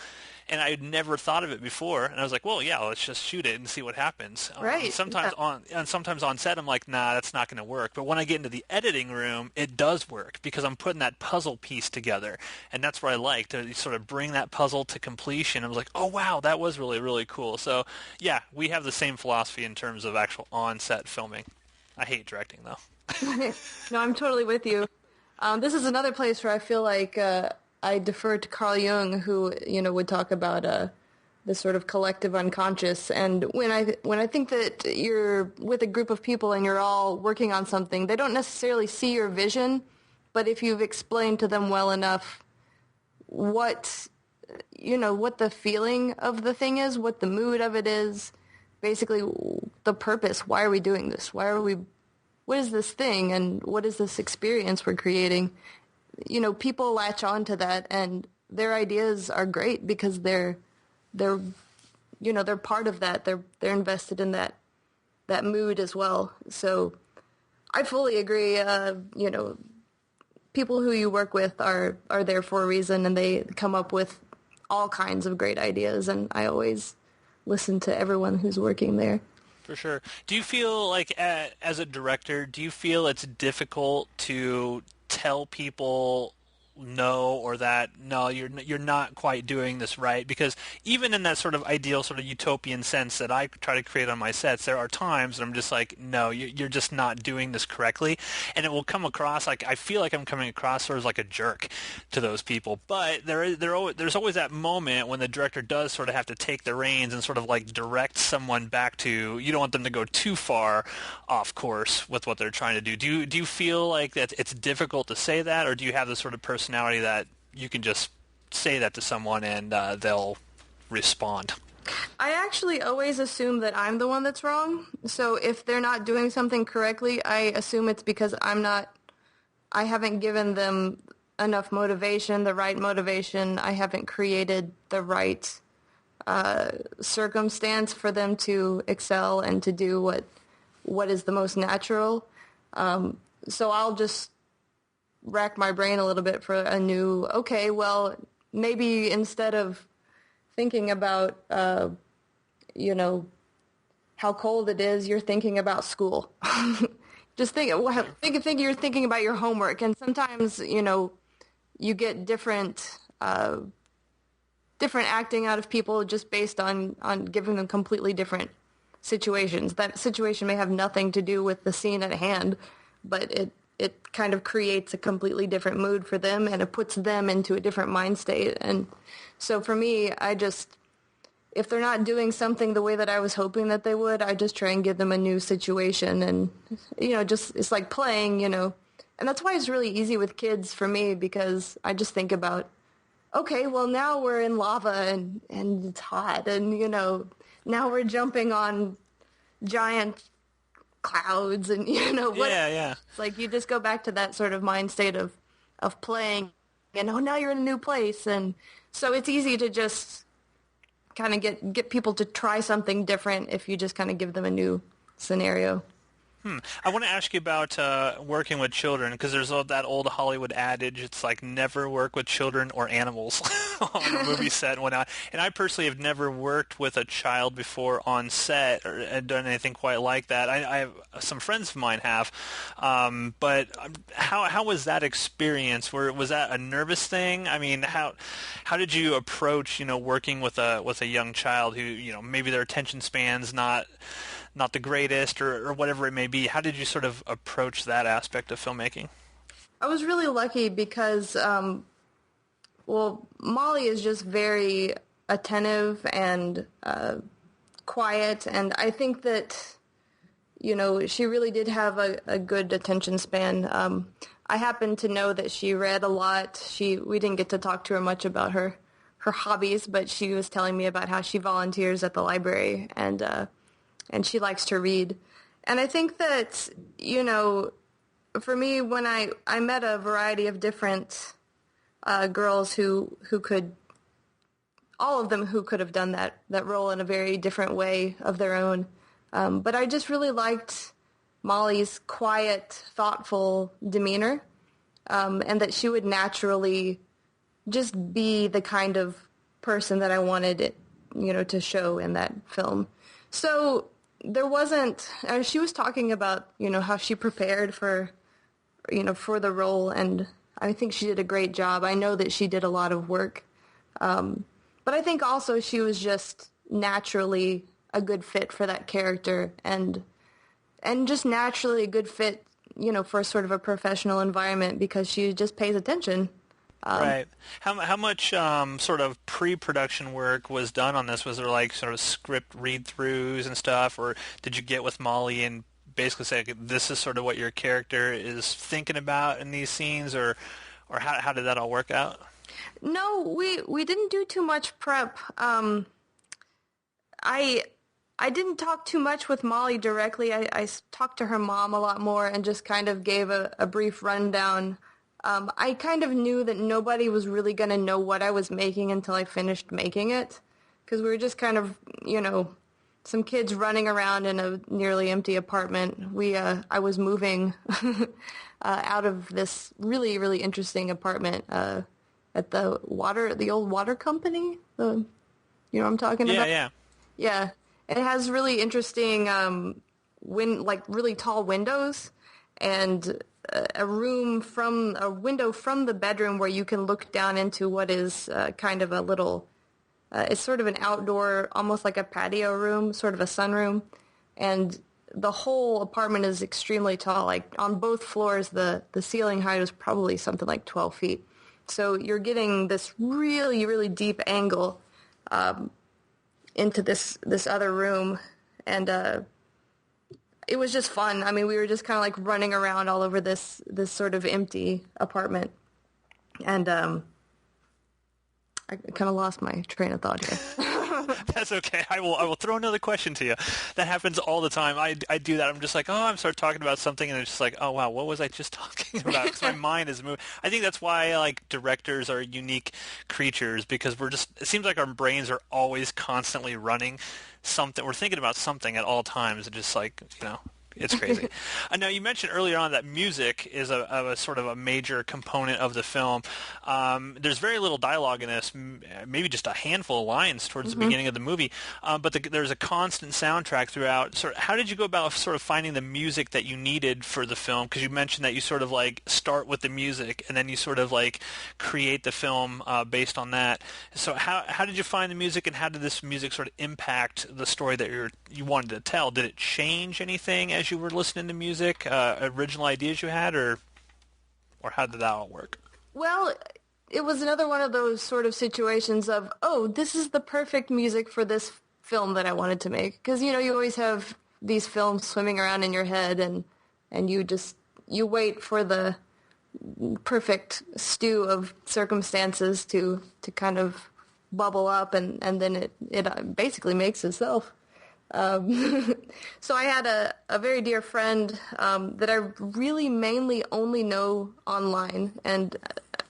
And I had never thought of it before. And I was like, well, yeah, let's just shoot it and see what happens. Right. Sometimes on set, I'm like, nah, that's not going to work. But when I get into the editing room, it does work because I'm putting that puzzle piece together. And that's what I like, to sort of bring that puzzle to completion. I was like, oh, wow, that was really, really cool. So, yeah, we have the same philosophy in terms of actual on-set filming. I hate directing, though. No, I'm totally with you. This is another place where I feel like I defer to Carl Jung, who would talk about the sort of collective unconscious. And when I think that you're with a group of people and you're all working on something, they don't necessarily see your vision, but if you've explained to them well enough what the feeling of the thing is, what the mood of it is, basically the purpose. Why are we doing this? What is this thing, and what is this experience we're creating? People latch on to that, and their ideas are great because they're part of that. They're invested in that mood as well. So I fully agree. People who you work with are there for a reason, and they come up with all kinds of great ideas, and I always listen to everyone who's working there. For sure. Do you feel like, as a director, do you feel it's difficult to tell people no, or that no, you're not quite doing this right? Because even in that sort of ideal, sort of utopian sense that I try to create on my sets, there are times that I'm just like, no, you're just not doing this correctly, and it will come across like I feel like I'm coming across sort of like a jerk to those people. But there's always that moment when the director does sort of have to take the reins and sort of like direct someone back to, you don't want them to go too far off course with what they're trying to do. Do you feel like that it's difficult to say that, or do you have this sort of personality that you can just say that to someone and they'll respond? I actually always assume that I'm the one that's wrong. So if they're not doing something correctly, I assume it's because I haven't given them enough motivation, the right motivation. I haven't created the right circumstance for them to excel and to do what is the most natural. So I'll just rack my brain a little bit for a new, okay, well, maybe instead of thinking about, how cold it is, you're thinking about school. Just think you're thinking about your homework. And sometimes, you get different acting out of people just based on giving them completely different situations. That situation may have nothing to do with the scene at hand, but it kind of creates a completely different mood for them, and it puts them into a different mind state. And so for me, if they're not doing something the way that I was hoping that they would, I just try and give them a new situation. And, it's like playing, and that's why it's really easy with kids for me, because I just think about, okay, well, now we're in lava and it's hot, and, now we're jumping on giant clouds, and yeah. It's like you just go back to that sort of mind state of playing, and now you're in a new place, and so it's easy to just kind of get people to try something different if you just kind of give them a new scenario. I want to ask you about working with children, because there's that old Hollywood adage, it's like never work with children or animals on a movie set and whatnot. And I personally have never worked with a child before on set or done anything quite like that. I have some friends of mine have, but how was that experience? Was that a nervous thing? I mean, how did you approach working with a young child who maybe their attention span's not the greatest or whatever it may be? How did you sort of approach that aspect of filmmaking? I was really lucky because, Molly is just very attentive and quiet, and I think that, she really did have a good attention span. I happen to know that she read a lot. We didn't get to talk to her much about her hobbies, but she was telling me about how she volunteers at the library, and she likes to read. And I think that, for me, when I met a variety of different girls who could, all of them who could have done that role in a very different way of their own. But I just really liked Molly's quiet, thoughtful demeanor, and that she would naturally just be the kind of person that I wanted it, to show in that film. So there wasn't, she was talking about, how she prepared for the role, and I think she did a great job. I know that she did a lot of work. But I think also she was just naturally a good fit for that character, and just naturally a good fit, for sort of a professional environment, because she just pays attention. Right. How much sort of pre-production work was done on this? Was there like sort of script read-throughs and stuff, or did you get with Molly and basically say, okay, this is sort of what your character is thinking about in these scenes, or how did that all work out? No, we didn't do too much prep. I didn't talk too much with Molly directly. I talked to her mom a lot more and just kind of gave a brief rundown. I kind of knew that nobody was really going to know what I was making until I finished making it, because we were just kind of, some kids running around in a nearly empty apartment. I was moving out of this really, really interesting apartment at the old water company. You know what I'm talking about? Yeah. Yeah. It has really interesting, really tall windows, and a window from the bedroom where you can look down into what is kind of a little, it's sort of an outdoor, almost like a patio room, sort of a sunroom. And the whole apartment is extremely tall. Like on both floors, the ceiling height is probably something like 12 feet. So you're getting this really, really deep angle into this other room. And it was just fun. I mean, we were just kind of like running around all over this sort of empty apartment. And I kind of lost my train of thought here. That's okay. I will throw another question to you. That happens all the time. I do that. I'm just like, I'm start talking about something, and it's just like, oh wow, what was I just talking about? Because my mind is moving. I think that's why like directors are unique creatures, because it seems like our brains are always constantly running something. We're thinking about something at all times, and just like it's crazy. Now, you mentioned earlier on that music is a sort of a major component of the film. There's very little dialogue in this, maybe just a handful of lines towards the beginning of the movie, but there's a constant soundtrack throughout. Sort of, how did you go about sort of finding the music that you needed for the film? Because you mentioned that you sort of like start with the music, and then you sort of like create the film based on that. So how did you find the music, and how did this music sort of impact the story that you wanted to tell? Did it change anything as you were listening to music, original ideas you had, or how did that all work? Well, it was another one of those sort of situations of, this is the perfect music for this film that I wanted to make. Because, you always have these films swimming around in your head, and you wait for the perfect stew of circumstances to kind of bubble up, and then it basically makes itself. So I had a very dear friend that I really mainly only know online, and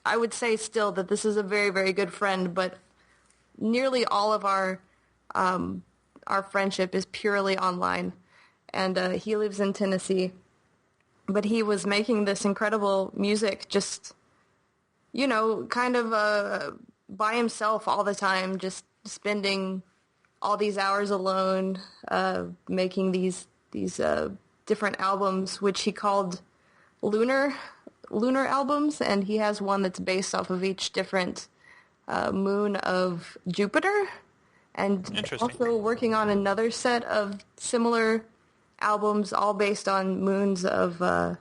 I would say still that this is a very, very good friend, but nearly all of our friendship is purely online. and he lives in Tennessee. But he was making this incredible music just, kind of by himself all the time, just spending all these hours alone, making these different albums, which he called lunar albums, and he has one that's based off of each different moon of Jupiter, and also working on another set of similar albums, all based on moons of, I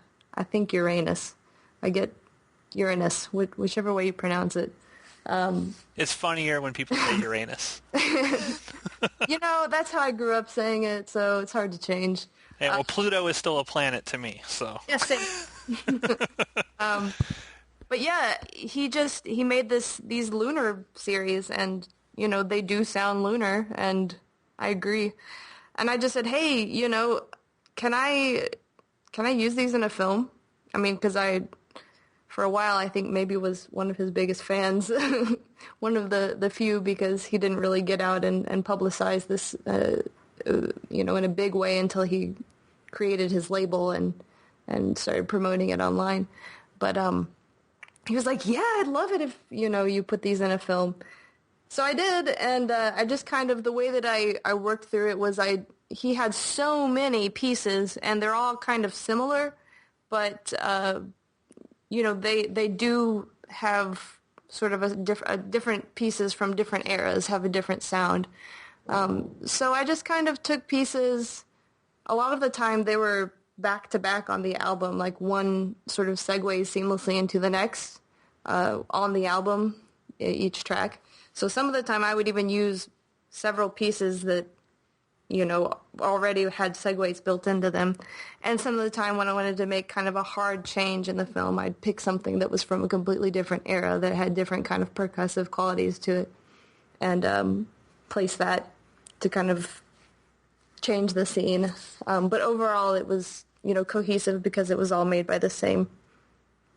think, Uranus. I get Uranus, whichever way you pronounce it. It's funnier when people say Uranus. That's how I grew up saying it, so it's hard to change. Yeah, well, Pluto is still a planet to me, so. Yes, same. But yeah, he made these lunar series, and they do sound lunar, and I agree. And I just said, hey, can I use these in a film? I mean, because for a while, I think maybe was one of his biggest fans, one of the few, because he didn't really get out and publicize this, in a big way until he created his label and started promoting it online. But he was like, yeah, I'd love it if, you put these in a film. So I did, and I just kind of, the way that I worked through it was he had so many pieces, and they're all kind of similar, but, they do have sort of a different pieces from different eras, have a different sound. So I just kind of took pieces. A lot of the time they were back to back on the album, like one sort of segues seamlessly into the next on the album, each track. So some of the time I would even use several pieces that, already had segues built into them. And some of the time when I wanted to make kind of a hard change in the film, I'd pick something that was from a completely different era that had different kind of percussive qualities to it, and place that to kind of change the scene. But overall it was, cohesive because it was all made by the same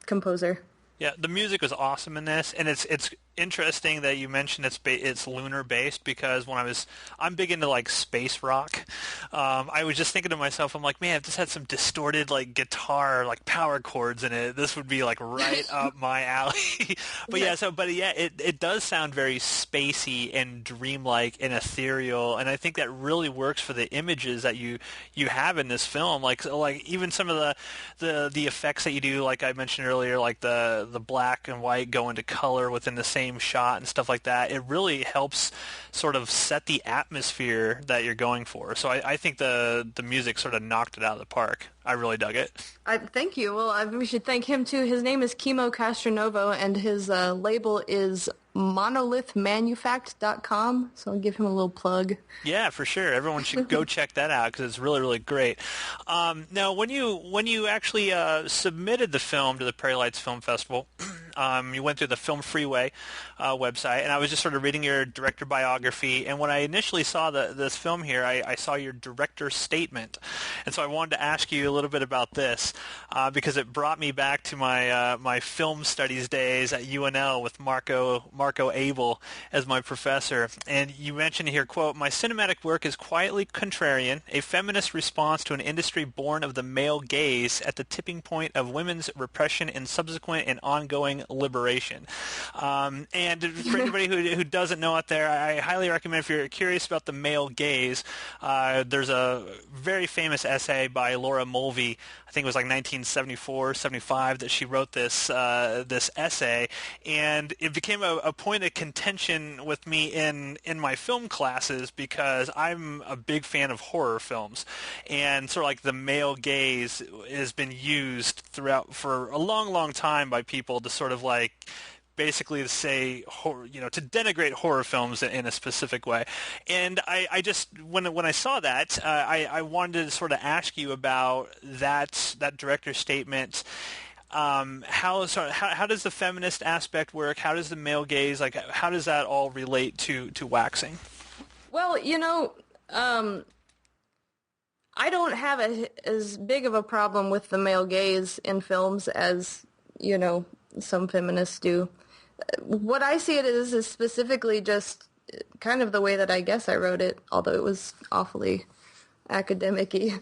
composer. Yeah, the music was awesome in this, and it's interesting that you mentioned it's lunar based, because when I'm big into like space rock. I was just thinking to myself, I'm like, man, if this had some distorted like guitar like power chords in it, this would be like right up my alley. It does sound very spacey and dreamlike and ethereal, and I think that really works for the images that you have in this film. Like even some of the effects that you do, like I mentioned earlier, like the black and white go into color within the same shot and stuff like that. It really helps sort of set the atmosphere that you're going for. So I think the music sort of knocked it out of the park. I really dug it. Thank you. Well, we should thank him too. His name is Kimo Castronovo, and his label is monolithmanufact.com, so I'll give him a little plug. Yeah, for sure. Everyone should go check that out because it's really, really great. Now, when you actually submitted the film to the Prairie Lights Film Festival, you went through the Film Freeway website, and I was just sort of reading your director biography, and when I initially saw this film here, I saw your director statement, and so I wanted to ask you a little bit about this because it brought me back to my film studies days at UNL with Marco Abel as my professor. And you mentioned here, quote, "My cinematic work is quietly contrarian, a feminist response to an industry born of the male gaze at the tipping point of women's repression and subsequent and ongoing liberation." And for anybody who doesn't know out there, I highly recommend, if you're curious about the male gaze, there's a very famous essay by Laura Mulvey, I think it was like 1974, 75, that she wrote this essay, and it became a point of contention with me in my film classes because I'm a big fan of horror films, and sort of like the male gaze has been used throughout for a long, long time by people to sort of like basically to say, to denigrate horror films in a specific way. And I just, when I saw that, I wanted to sort of ask you about that director's statement. How does the feminist aspect work? How does the male gaze, like, how does that all relate to waxing? Well, I don't have as big of a problem with the male gaze in films as, some feminists do. What I see it as is specifically just kind of the way that I guess I wrote it, although it was awfully academic-y.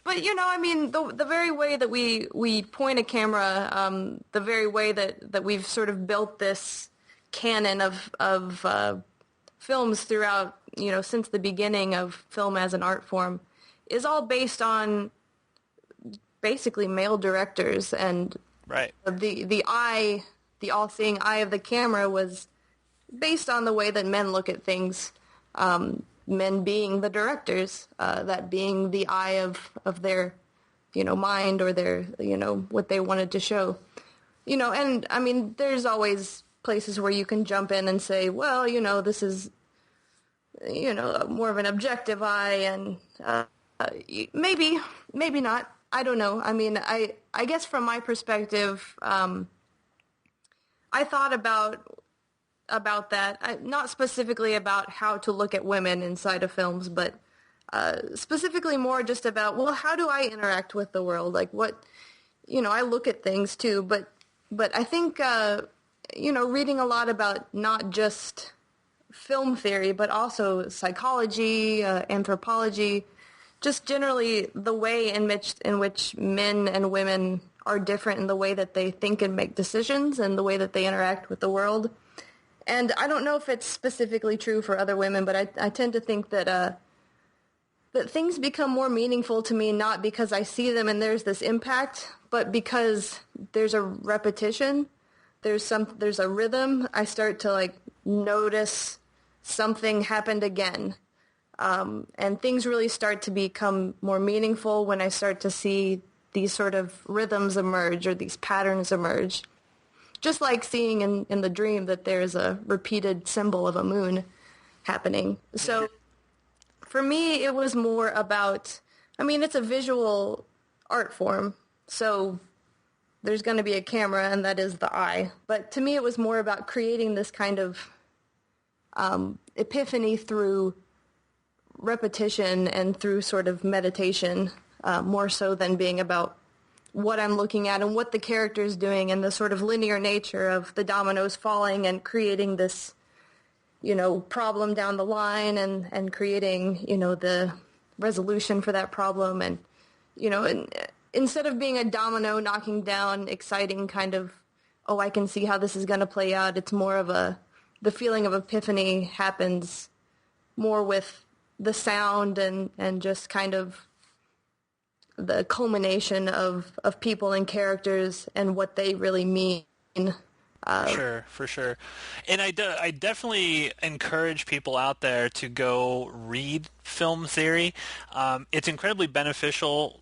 But, I mean, the very way that we point a camera, the very way that we've sort of built this canon of films throughout, since the beginning of film as an art form, is all based on basically male directors. And right. the eye, the all-seeing eye of the camera was based on the way that men look at things, men being the directors, that being the eye of their, mind or their, what they wanted to show. And I mean, there's always places where you can jump in and say, well, this is, more of an objective eye, and maybe not. I don't know. I mean, I guess from my perspective, I thought about that, not specifically about how to look at women inside of films, but specifically more just about, well, how do I interact with the world? Like what, I look at things too, but I think, reading a lot about not just film theory, but also psychology, anthropology, just generally the way in which men and women are different in the way that they think and make decisions and the way that they interact with the world. And I don't know if it's specifically true for other women, but I tend to think that that things become more meaningful to me not because I see them and there's this impact, but because there's a repetition, there's a rhythm. I start to notice something happened again. And things really start to become more meaningful when I start to see these sort of rhythms emerge or these patterns emerge. Just like seeing in the dream that there's a repeated symbol of a moon happening. So for me, it was more about, I mean, it's a visual art form, so there's going to be a camera, and that is the eye. But to me, it was more about creating this kind of epiphany through repetition and through sort of meditation, more so than being about what I'm looking at and what the character is doing and the sort of linear nature of the dominoes falling and creating this, problem down the line and creating, the resolution for that problem. And, and instead of being a domino knocking down, exciting kind of, oh, I can see how this is going to play out, it's more of the feeling of epiphany happens more with the sound and just kind of the culmination of people and characters and what they really mean. For sure. And I definitely encourage people out there to go read film theory. It's incredibly beneficial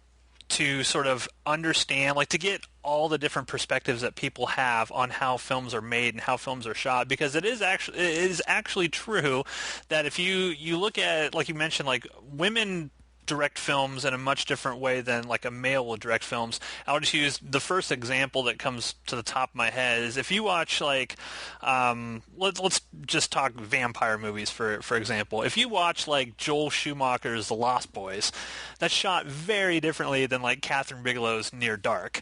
to sort of understand, to get all the different perspectives that people have on how films are made and how films are shot, because it is actually true that if you look at, like you mentioned, women direct films in a much different way than a male will direct films. I'll just use the first example that comes to the top of my head is if you watch let's just talk vampire movies for example. If you watch Joel Schumacher's The Lost Boys, that's shot very differently than Catherine Bigelow's Near Dark.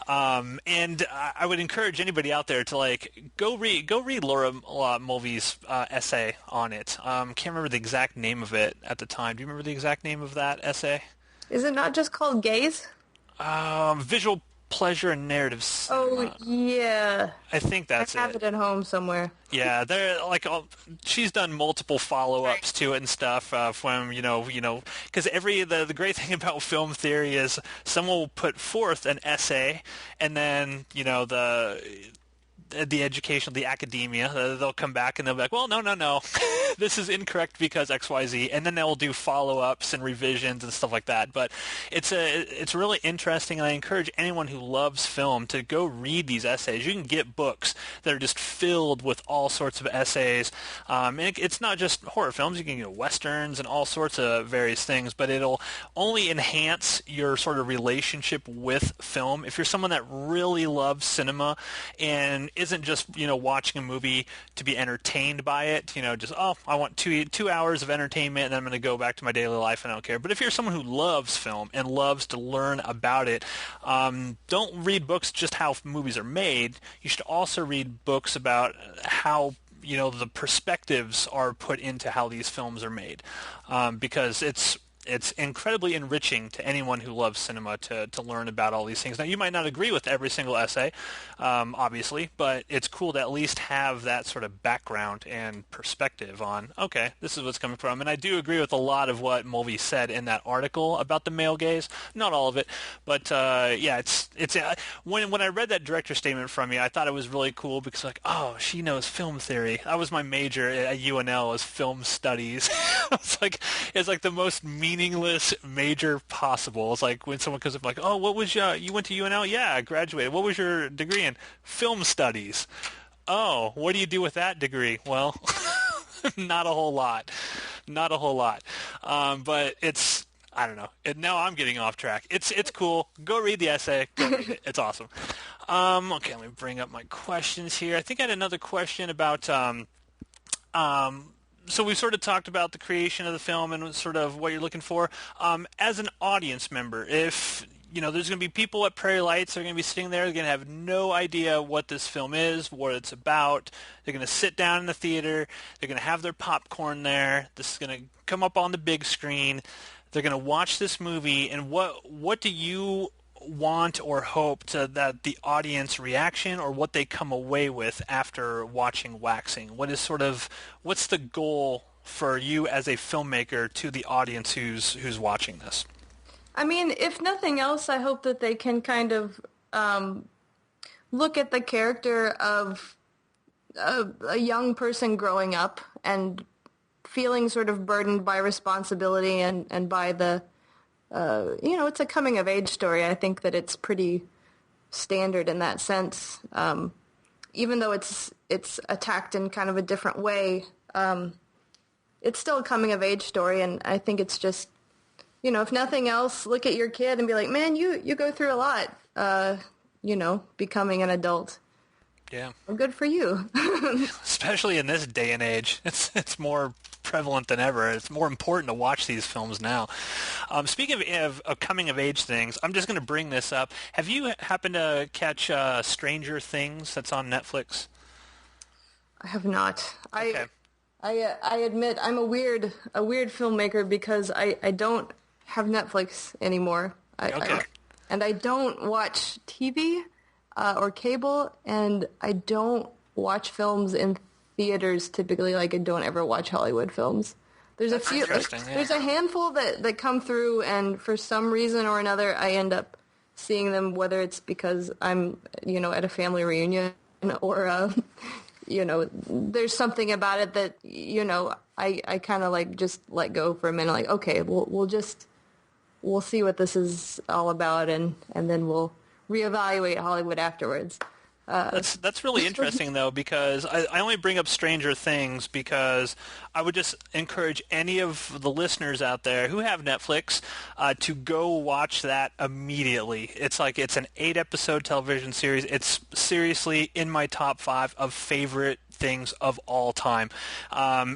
And I would encourage anybody out there to go read Laura Mulvey's essay on it. Can't remember the exact name of it at the time. Do you remember the exact name of that essay? Is it not just called Gaze? Visual Pleasure and Narrative Cinema. Oh, yeah. I think that's it. I have it at home somewhere. Yeah, they're she's done multiple follow-ups to it and stuff from, because the great thing about film theory is someone will put forth an essay and then, the education, the academia, they'll come back and they'll be like, well, no, this is incorrect because X, Y, Z, and then they'll do follow-ups and revisions and stuff like that. But it's really interesting, and I encourage anyone who loves film to go read these essays. You can get books that are just filled with all sorts of essays. And it's not just horror films. You can get westerns and all sorts of various things, but it'll only enhance your sort of relationship with film. If you're someone that really loves cinema and isn't just watching a movie to be entertained by it, just I want 2 hours of entertainment and then I'm going to go back to my daily life and I don't care. But if you're someone who loves film and loves to learn about it, don't read books just how movies are made. You should also read books about how the perspectives are put into how these films are made, because it's incredibly enriching to anyone who loves cinema to learn about all these things. Now, you might not agree with every single essay, obviously, but it's cool to at least have that sort of background and perspective on, okay, this is what's coming from. And I do agree with a lot of what Mulvey said in that article about the male gaze. Not all of it, but yeah, it's when I read that director statement from you, I thought it was really cool because, like, oh, she knows film theory. That was my major at UNL, is film studies. It's like the most meaningless major possible. It's like when someone comes up like, oh, what was you went to UNL? Yeah, I graduated. What was your degree in? Film studies. Oh, what do you do with that degree? Well, not a whole lot. Not a whole lot. But it's, I don't know. Now I'm getting off track. It's cool. Go read the essay. Go read it. It's awesome. Okay, let me bring up my questions here. I think I had another question about so we sort of talked about the creation of the film and sort of what you're looking for. As an audience member, if there's going to be people at Prairie Lights, they're going to be sitting there, they're going to have no idea what this film is, what it's about. They're going to sit down in the theater, they're going to have their popcorn there, this is going to come up on the big screen, they're going to watch this movie, and what do you want or hope that the audience reaction or what they come away with after watching Waxing? What's the goal for you as a filmmaker to the audience who's watching this? I mean, if nothing else, I hope that they can kind of look at the character of a young person growing up and feeling sort of burdened by responsibility and by the it's a coming-of-age story. I think that it's pretty standard in that sense. Even though it's attacked in kind of a different way, it's still a coming-of-age story, and I think it's just, if nothing else, look at your kid and be like, man, you go through a lot, becoming an adult. Yeah. Well, good for you. Especially in this day and age. It's more prevalent than ever. It's more important to watch these films now. Speaking of coming-of-age things, I'm just going to bring this up. Have you happened to catch Stranger Things that's on Netflix? I have not. Okay. I admit I'm a weird filmmaker because I don't have Netflix anymore. Okay. And I don't watch TV or cable, and I don't watch films in theaters typically. Like, I don't ever watch Hollywood films. There's a few. There's a handful that come through, and for some reason or another, I end up seeing them. Whether it's because I'm, at a family reunion, or there's something about it that I kind of like just let go for a minute. Like, okay, we'll see what this is all about, and then we'll reevaluate Hollywood afterwards. That's really interesting, though, because I only bring up Stranger Things because I would just encourage any of the listeners out there who have Netflix to go watch that immediately. It's an 8-episode television series. It's seriously in my top 5 of favorite things of all time.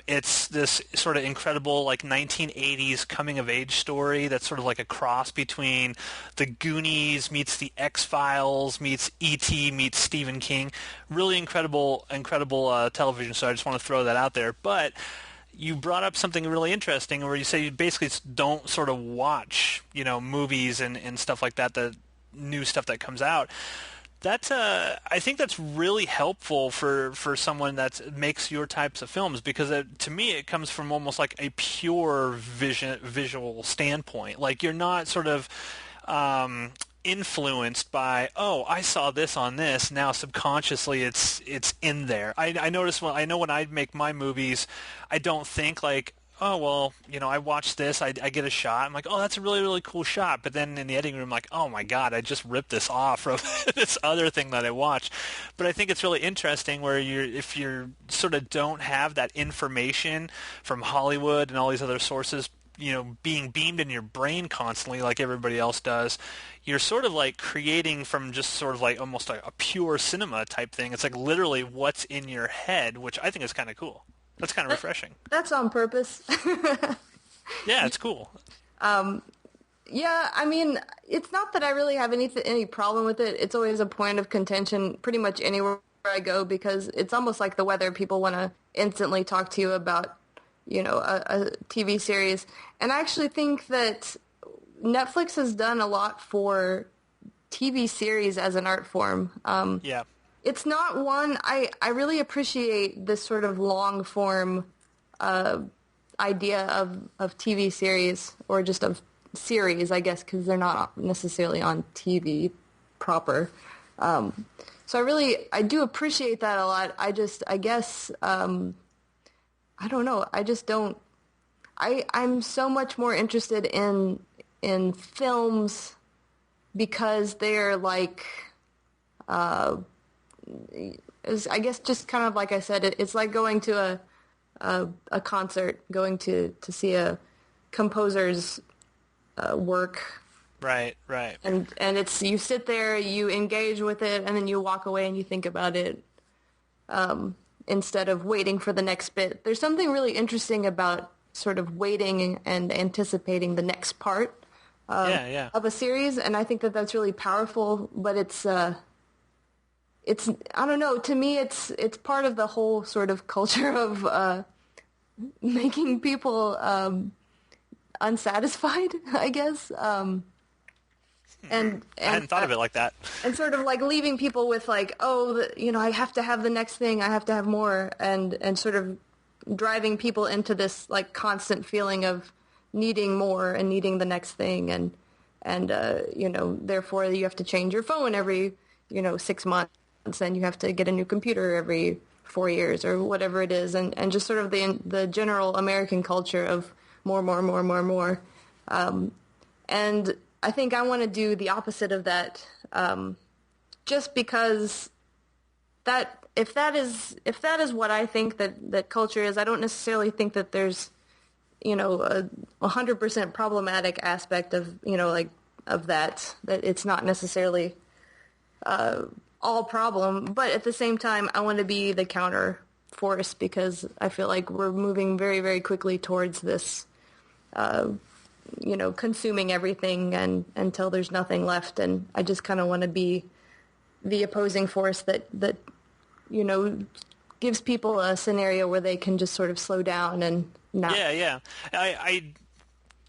It's this sort of incredible 1980s coming-of-age story that's sort of like a cross between The Goonies meets The X-Files meets E.T. meets Stephen King. Really incredible television, so I just want to throw that out there. But you brought up something really interesting where you say you basically don't sort of watch, movies and stuff like that, the new stuff that comes out. That's I think that's really helpful for someone that makes your types of films, because to me it comes from almost like a pure visual standpoint. Like, you're not sort of influenced by, oh, I saw this on this, now subconsciously it's in there. I notice when I make my movies, I don't think like, oh, well, I watched this, I get a shot, I'm like, oh, that's a really, really cool shot, but then in the editing room, I'm like, oh my god, I just ripped this off from this other thing that I watched. But I think it's really interesting where if you sort of don't have that information from Hollywood and all these other sources, being beamed in your brain constantly like everybody else does, you're sort of like creating from just sort of like almost a pure cinema type thing. It's like literally what's in your head, which I think is kind of cool. That's kind of refreshing. That's on purpose. Yeah, it's cool. Yeah, I mean, it's not that I really have any problem with it. It's always a point of contention pretty much anywhere I go, because it's almost like the weather. People want to instantly talk to you about, a TV series. And I actually think that Netflix has done a lot for TV series as an art form. Yeah. It's not one, I really appreciate this sort of long form idea of TV series, or just of series, I guess, because they're not necessarily on TV proper. So I do appreciate that a lot. I guess, I don't know. I just don't, I'm so much more interested in films, because they're like, I guess, just kind of like I said, it's like going to a concert, going to see a composer's work. Right. And it's, you sit there, you engage with it, and then you walk away and you think about it, instead of waiting for the next bit. There's something really interesting about sort of waiting and anticipating the next part of a series, and I think that that's really powerful. But it's I don't know. To me, it's part of the whole sort of culture of making people unsatisfied, I guess. And I hadn't thought of it like that. And sort of like leaving people with like, I have to have the next thing, I have to have more, and sort of driving people into this like constant feeling of needing more and needing the next thing, and therefore you have to change your phone every 6 months, and you have to get a new computer every 4 years or whatever it is, and just sort of the general American culture of more. And I think I want to do the opposite of that, just because that if that is what I think that culture is, I don't necessarily think that there's a 100% problematic aspect of of that it's not necessarily all problem, but at the same time I want to be the counter force, because I feel like we're moving very, very quickly towards this consuming everything and until there's nothing left. And I just kind of want to be the opposing force that gives people a scenario where they can just sort of slow down and not. Yeah. I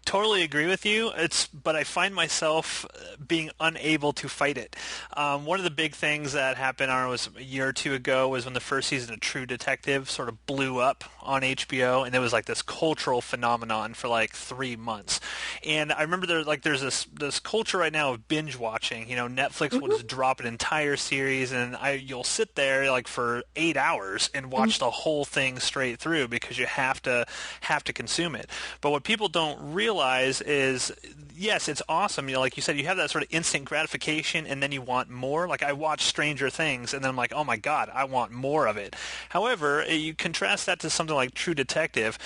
totally agree with you. But I find myself being unable to fight it. One of the big things that happened, I don't know, was a year or two ago, was when the first season of True Detective sort of blew up on HBO, and it was like this cultural phenomenon for like 3 months. And I remember there's this culture right now of binge watching. Netflix will just drop an entire series, and you'll sit there like for 8 hours and watch the whole thing straight through, because you have to consume it. But what people don't realize is, yes, it's awesome. Like you said, you have that sort of instant gratification, and then you want more. Like I watch Stranger Things, and then I'm like, oh my God, I want more of it. However, you contrast that to something like True Detective,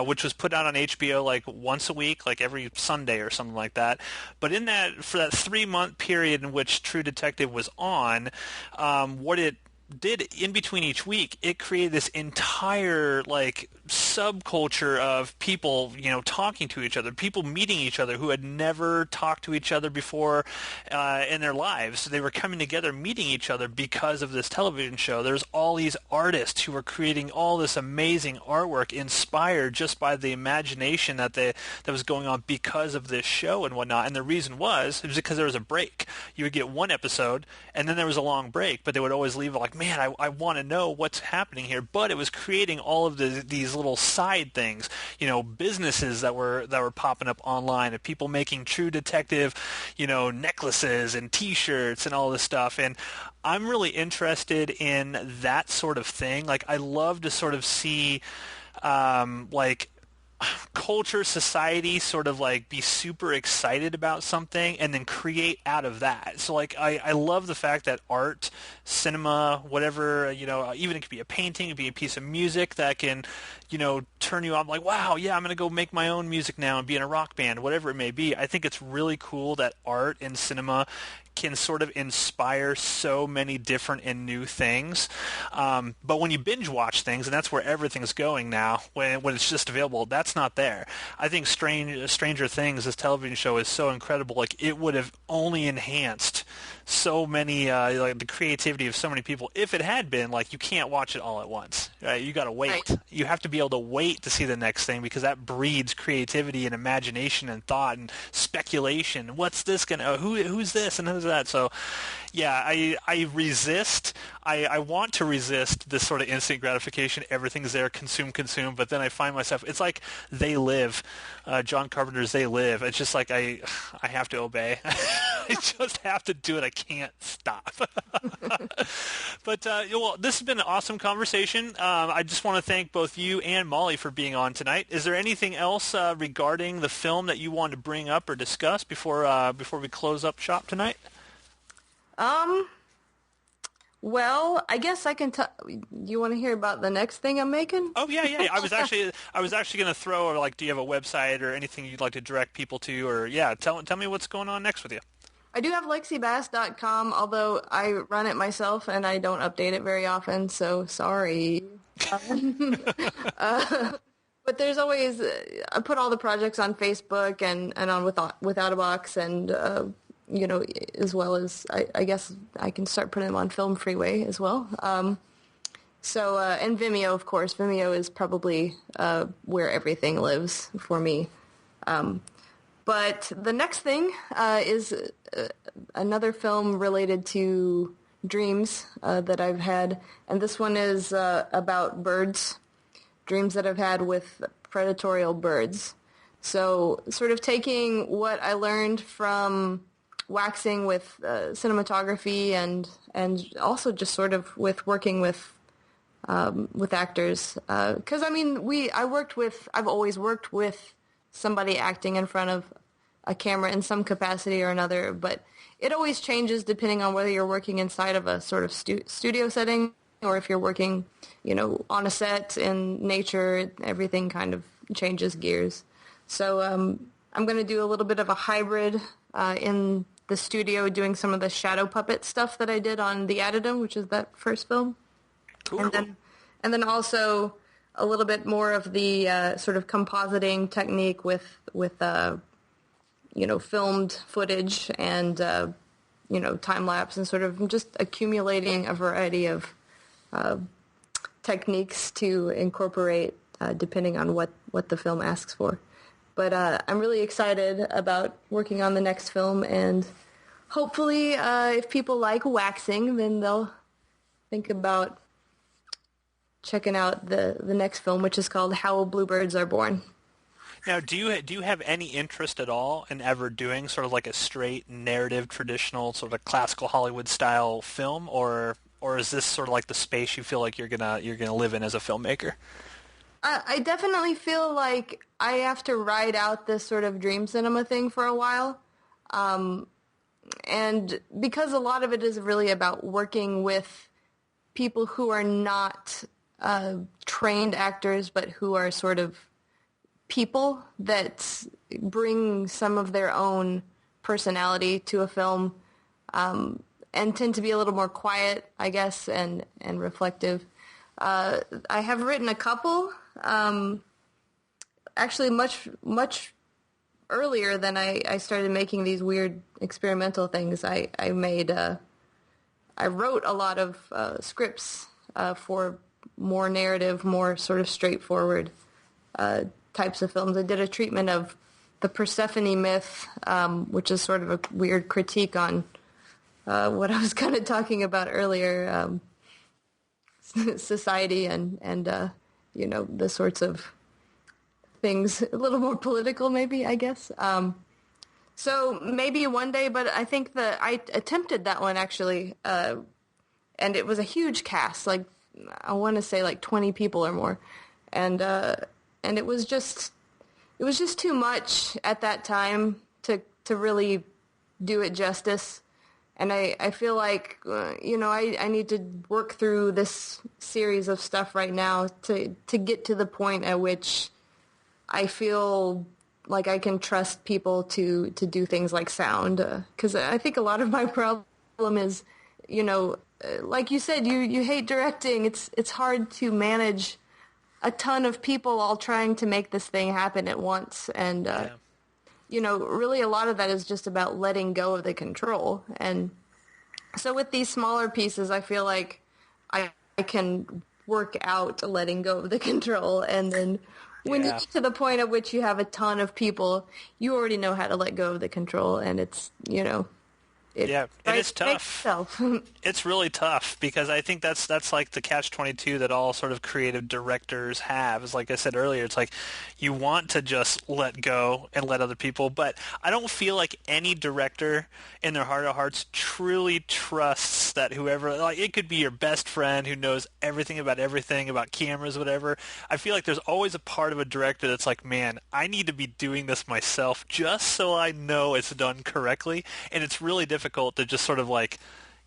which was put out on HBO like once a week, like every Sunday or something like that. But for that 3-month period in which True Detective was on, what it did in between each week, it created this entire like subculture of people, talking to each other, people meeting each other who had never talked to each other before in their lives. So they were coming together, meeting each other because of this television show. There's all these artists who were creating all this amazing artwork inspired just by the imagination that was going on because of this show and whatnot. And the reason was because there was a break. You would get one episode, and then there was a long break, but they would always leave like, man, I want to know what's happening here. But it was creating all of these little side things, businesses that were popping up online, of people making True Detective, necklaces and T-shirts and all this stuff. And I'm really interested in that sort of thing. Like I love to sort of see like culture, society sort of like be super excited about something and then create out of that. So like I love the fact that art, cinema, whatever, even it could be a painting, it could be a piece of music that can, turn you on like, wow, yeah, I'm going to go make my own music now and be in a rock band, whatever it may be. I think it's really cool that art and cinema can sort of inspire so many different and new things. But when you binge watch things, and that's where everything's going now, when it's just available, that's not there. I think Stranger Things, this television show, is so incredible. Like, it would have only enhanced so many, like the creativity of so many people if it had been like you can't watch it all at once, right? You got to wait. Right. You have to be able to wait to see the next thing, because that breeds creativity and imagination and thought and speculation. What's this gonna? Who's this and who's that? So, yeah, I resist. I want to resist this sort of instant gratification. Everything's there, consume. But then I find myself. It's like They Live, John Carpenter's They Live. It's just like I have to obey. I just have to do it. I can't stop. But well, this has been an awesome conversation. I just want to thank both you and Molly for being on tonight. Is there anything else regarding the film that you want to bring up or discuss before we close up shop tonight? Well, I guess I can you want to hear about the next thing I'm making? Oh, yeah. I was actually going to throw, like, do you have a website or anything you'd like to direct people to? Or, yeah, tell me what's going on next with you. I do have lexibass.com, although I run it myself and I don't update it very often, so sorry. But there's always, I put all the projects on Facebook and on Without a Box, and as well as I guess I can start putting them on Film Freeway as well. And Vimeo, of course. Vimeo is probably where everything lives for me. But the next thing is another film related to dreams that I've had, and this one is about birds, dreams that I've had with predatorial birds. So sort of taking what I learned from waxing with cinematography and also just sort of with working with actors. Because I've always worked with somebody acting in front of a camera in some capacity or another, but it always changes depending on whether you're working inside of a sort of studio setting or if you're working, on a set in nature. Everything kind of changes gears. So I'm going to do a little bit of a hybrid in the studio, doing some of the shadow puppet stuff that I did on The Addendum, which is that first film. Cool. And then also a little bit more of the sort of compositing technique with filmed footage and time lapse, and sort of just accumulating a variety of techniques to incorporate depending on what the film asks for. But I'm really excited about working on the next film, and hopefully if people like waxing, then they'll think about checking out the next film, which is called How Bluebirds Are Born. Now, do you have any interest at all in ever doing sort of like a straight narrative, traditional sort of classical Hollywood style film, or is this sort of like the space you feel like you're gonna live in as a filmmaker? I definitely feel like I have to ride out this sort of dream cinema thing for a while. And because a lot of it is really about working with people who are not trained actors, but who are sort of people that bring some of their own personality to a film, and tend to be a little more quiet, I guess, and reflective. I have written a couple, actually much earlier than I started making these weird experimental things. I wrote a lot of scripts for more narrative, more sort of straightforward types of films. I did a treatment of the Persephone myth, which is sort of a weird critique on what I was kind of talking about earlier, society and the sorts of things, a little more political maybe, I guess. So maybe one day, but I think that I attempted that one actually, and it was a huge cast, like I want to say like 20 people or more, and it was just too much at that time to really do it justice. And I feel like, I need to work through this series of stuff right now to get to the point at which I feel like I can trust people to do things like sound, because I think a lot of my problem is, like you said, you hate directing. It's hard to manage a ton of people all trying to make this thing happen at once, and really a lot of that is just about letting go of the control. And so with these smaller pieces, I feel like I can work out letting go of the control, and then when you get to the point at which you have a ton of people, you already know how to let go of the control, and it's, and it's tough. It's really tough, because I think that's like the catch-22 that all sort of creative directors have. Is, like I said earlier, it's like you want to just let go and let other people, but I don't feel like any director in their heart of hearts truly trusts that whoever, like, it could be your best friend who knows everything about cameras, whatever. I feel like there's always a part of a director that's like, man, I need to be doing this myself just so I know it's done correctly, and it's really difficult to just sort of like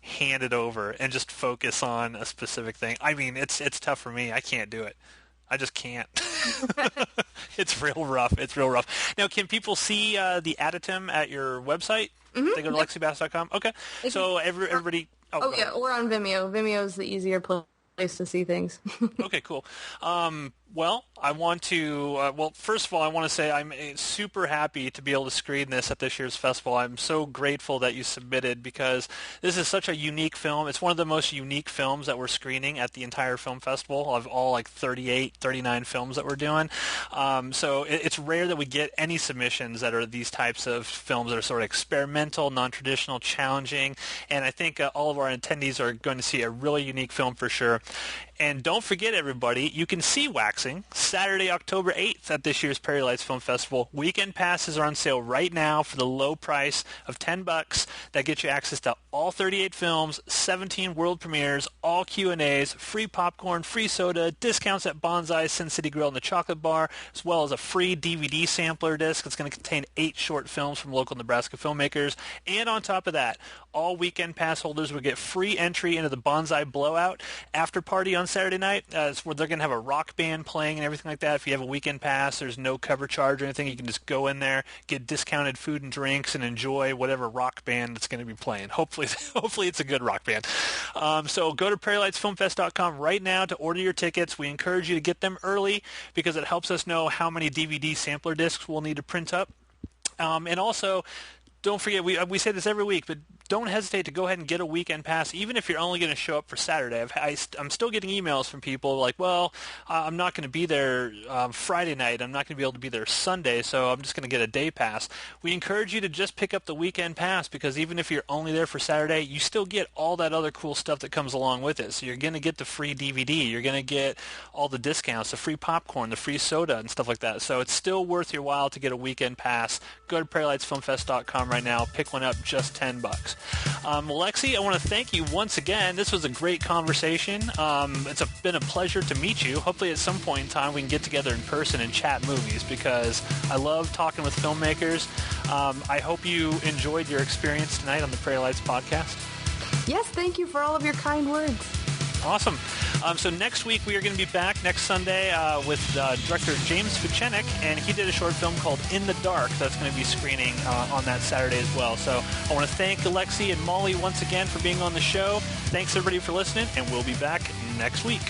hand it over and just focus on a specific thing. I mean, it's tough for me. I can't do it. I just can't. It's real rough. Now, can people see the Additum at your website? Mm-hmm. They go to lexibass.com? Okay. So everybody... Oh, yeah, or on Vimeo. Vimeo is the easier place to see things. Okay, cool. Well, I want to, first of all, I want to say I'm super happy to be able to screen this at this year's festival. I'm so grateful that you submitted, because this is such a unique film. It's one of the most unique films that we're screening at the entire film festival of all like 38, 39 films that we're doing. So it's rare that we get any submissions that are these types of films that are sort of experimental, non-traditional, challenging, and I think all of our attendees are going to see a really unique film for sure. And don't forget, everybody, you can see Waxing Saturday, October 8th at this year's Prairie Lights Film Festival. Weekend passes are on sale right now for the low price of $10. That gets you access to all 38 films, 17 world premieres, all Q&As, free popcorn, free soda, discounts at Bonsai, Sin City Grill, and the Chocolate Bar, as well as a free DVD sampler disc. It's going to contain 8 short films from local Nebraska filmmakers. And on top of that, all weekend pass holders will get free entry into the Bonsai Blowout after party on Saturday night. It's where they're going to have a rock band playing and everything like that. If you have a weekend pass, there's no cover charge or anything. You can just go in there, get discounted food and drinks, and enjoy whatever rock band that's going to be playing. Hopefully it's a good rock band. So go to prairielightsfilmfest.com right now to order your tickets. We encourage you to get them early, because it helps us know how many DVD sampler discs we'll need to print up. And also, don't forget, we say this every week, but don't hesitate to go ahead and get a weekend pass, even if you're only going to show up for Saturday. I'm still getting emails from people like, well, I'm not going to be there Friday night. I'm not going to be able to be there Sunday, so I'm just going to get a day pass. We encourage you to just pick up the weekend pass, because even if you're only there for Saturday, you still get all that other cool stuff that comes along with it. So you're going to get the free DVD. You're going to get all the discounts, the free popcorn, the free soda, and stuff like that. So it's still worth your while to get a weekend pass. Go to prairielightsfilmfest.com right now. Pick one up, just $10. Lexi, I want to thank you once again. This was a great conversation. It's been a pleasure to meet you. Hopefully at some point in time we can get together in person and chat movies, because I love talking with filmmakers. I hope you enjoyed your experience tonight on the Prairie Lights podcast. Yes, thank you for all of your kind words. Awesome. So next week we are going to be back next Sunday with director James Fuchenik, and he did a short film called In the Dark that's going to be screening on that Saturday as well. So I want to thank Lexi and Molly once again for being on the show. Thanks everybody for listening, and we'll be back next week.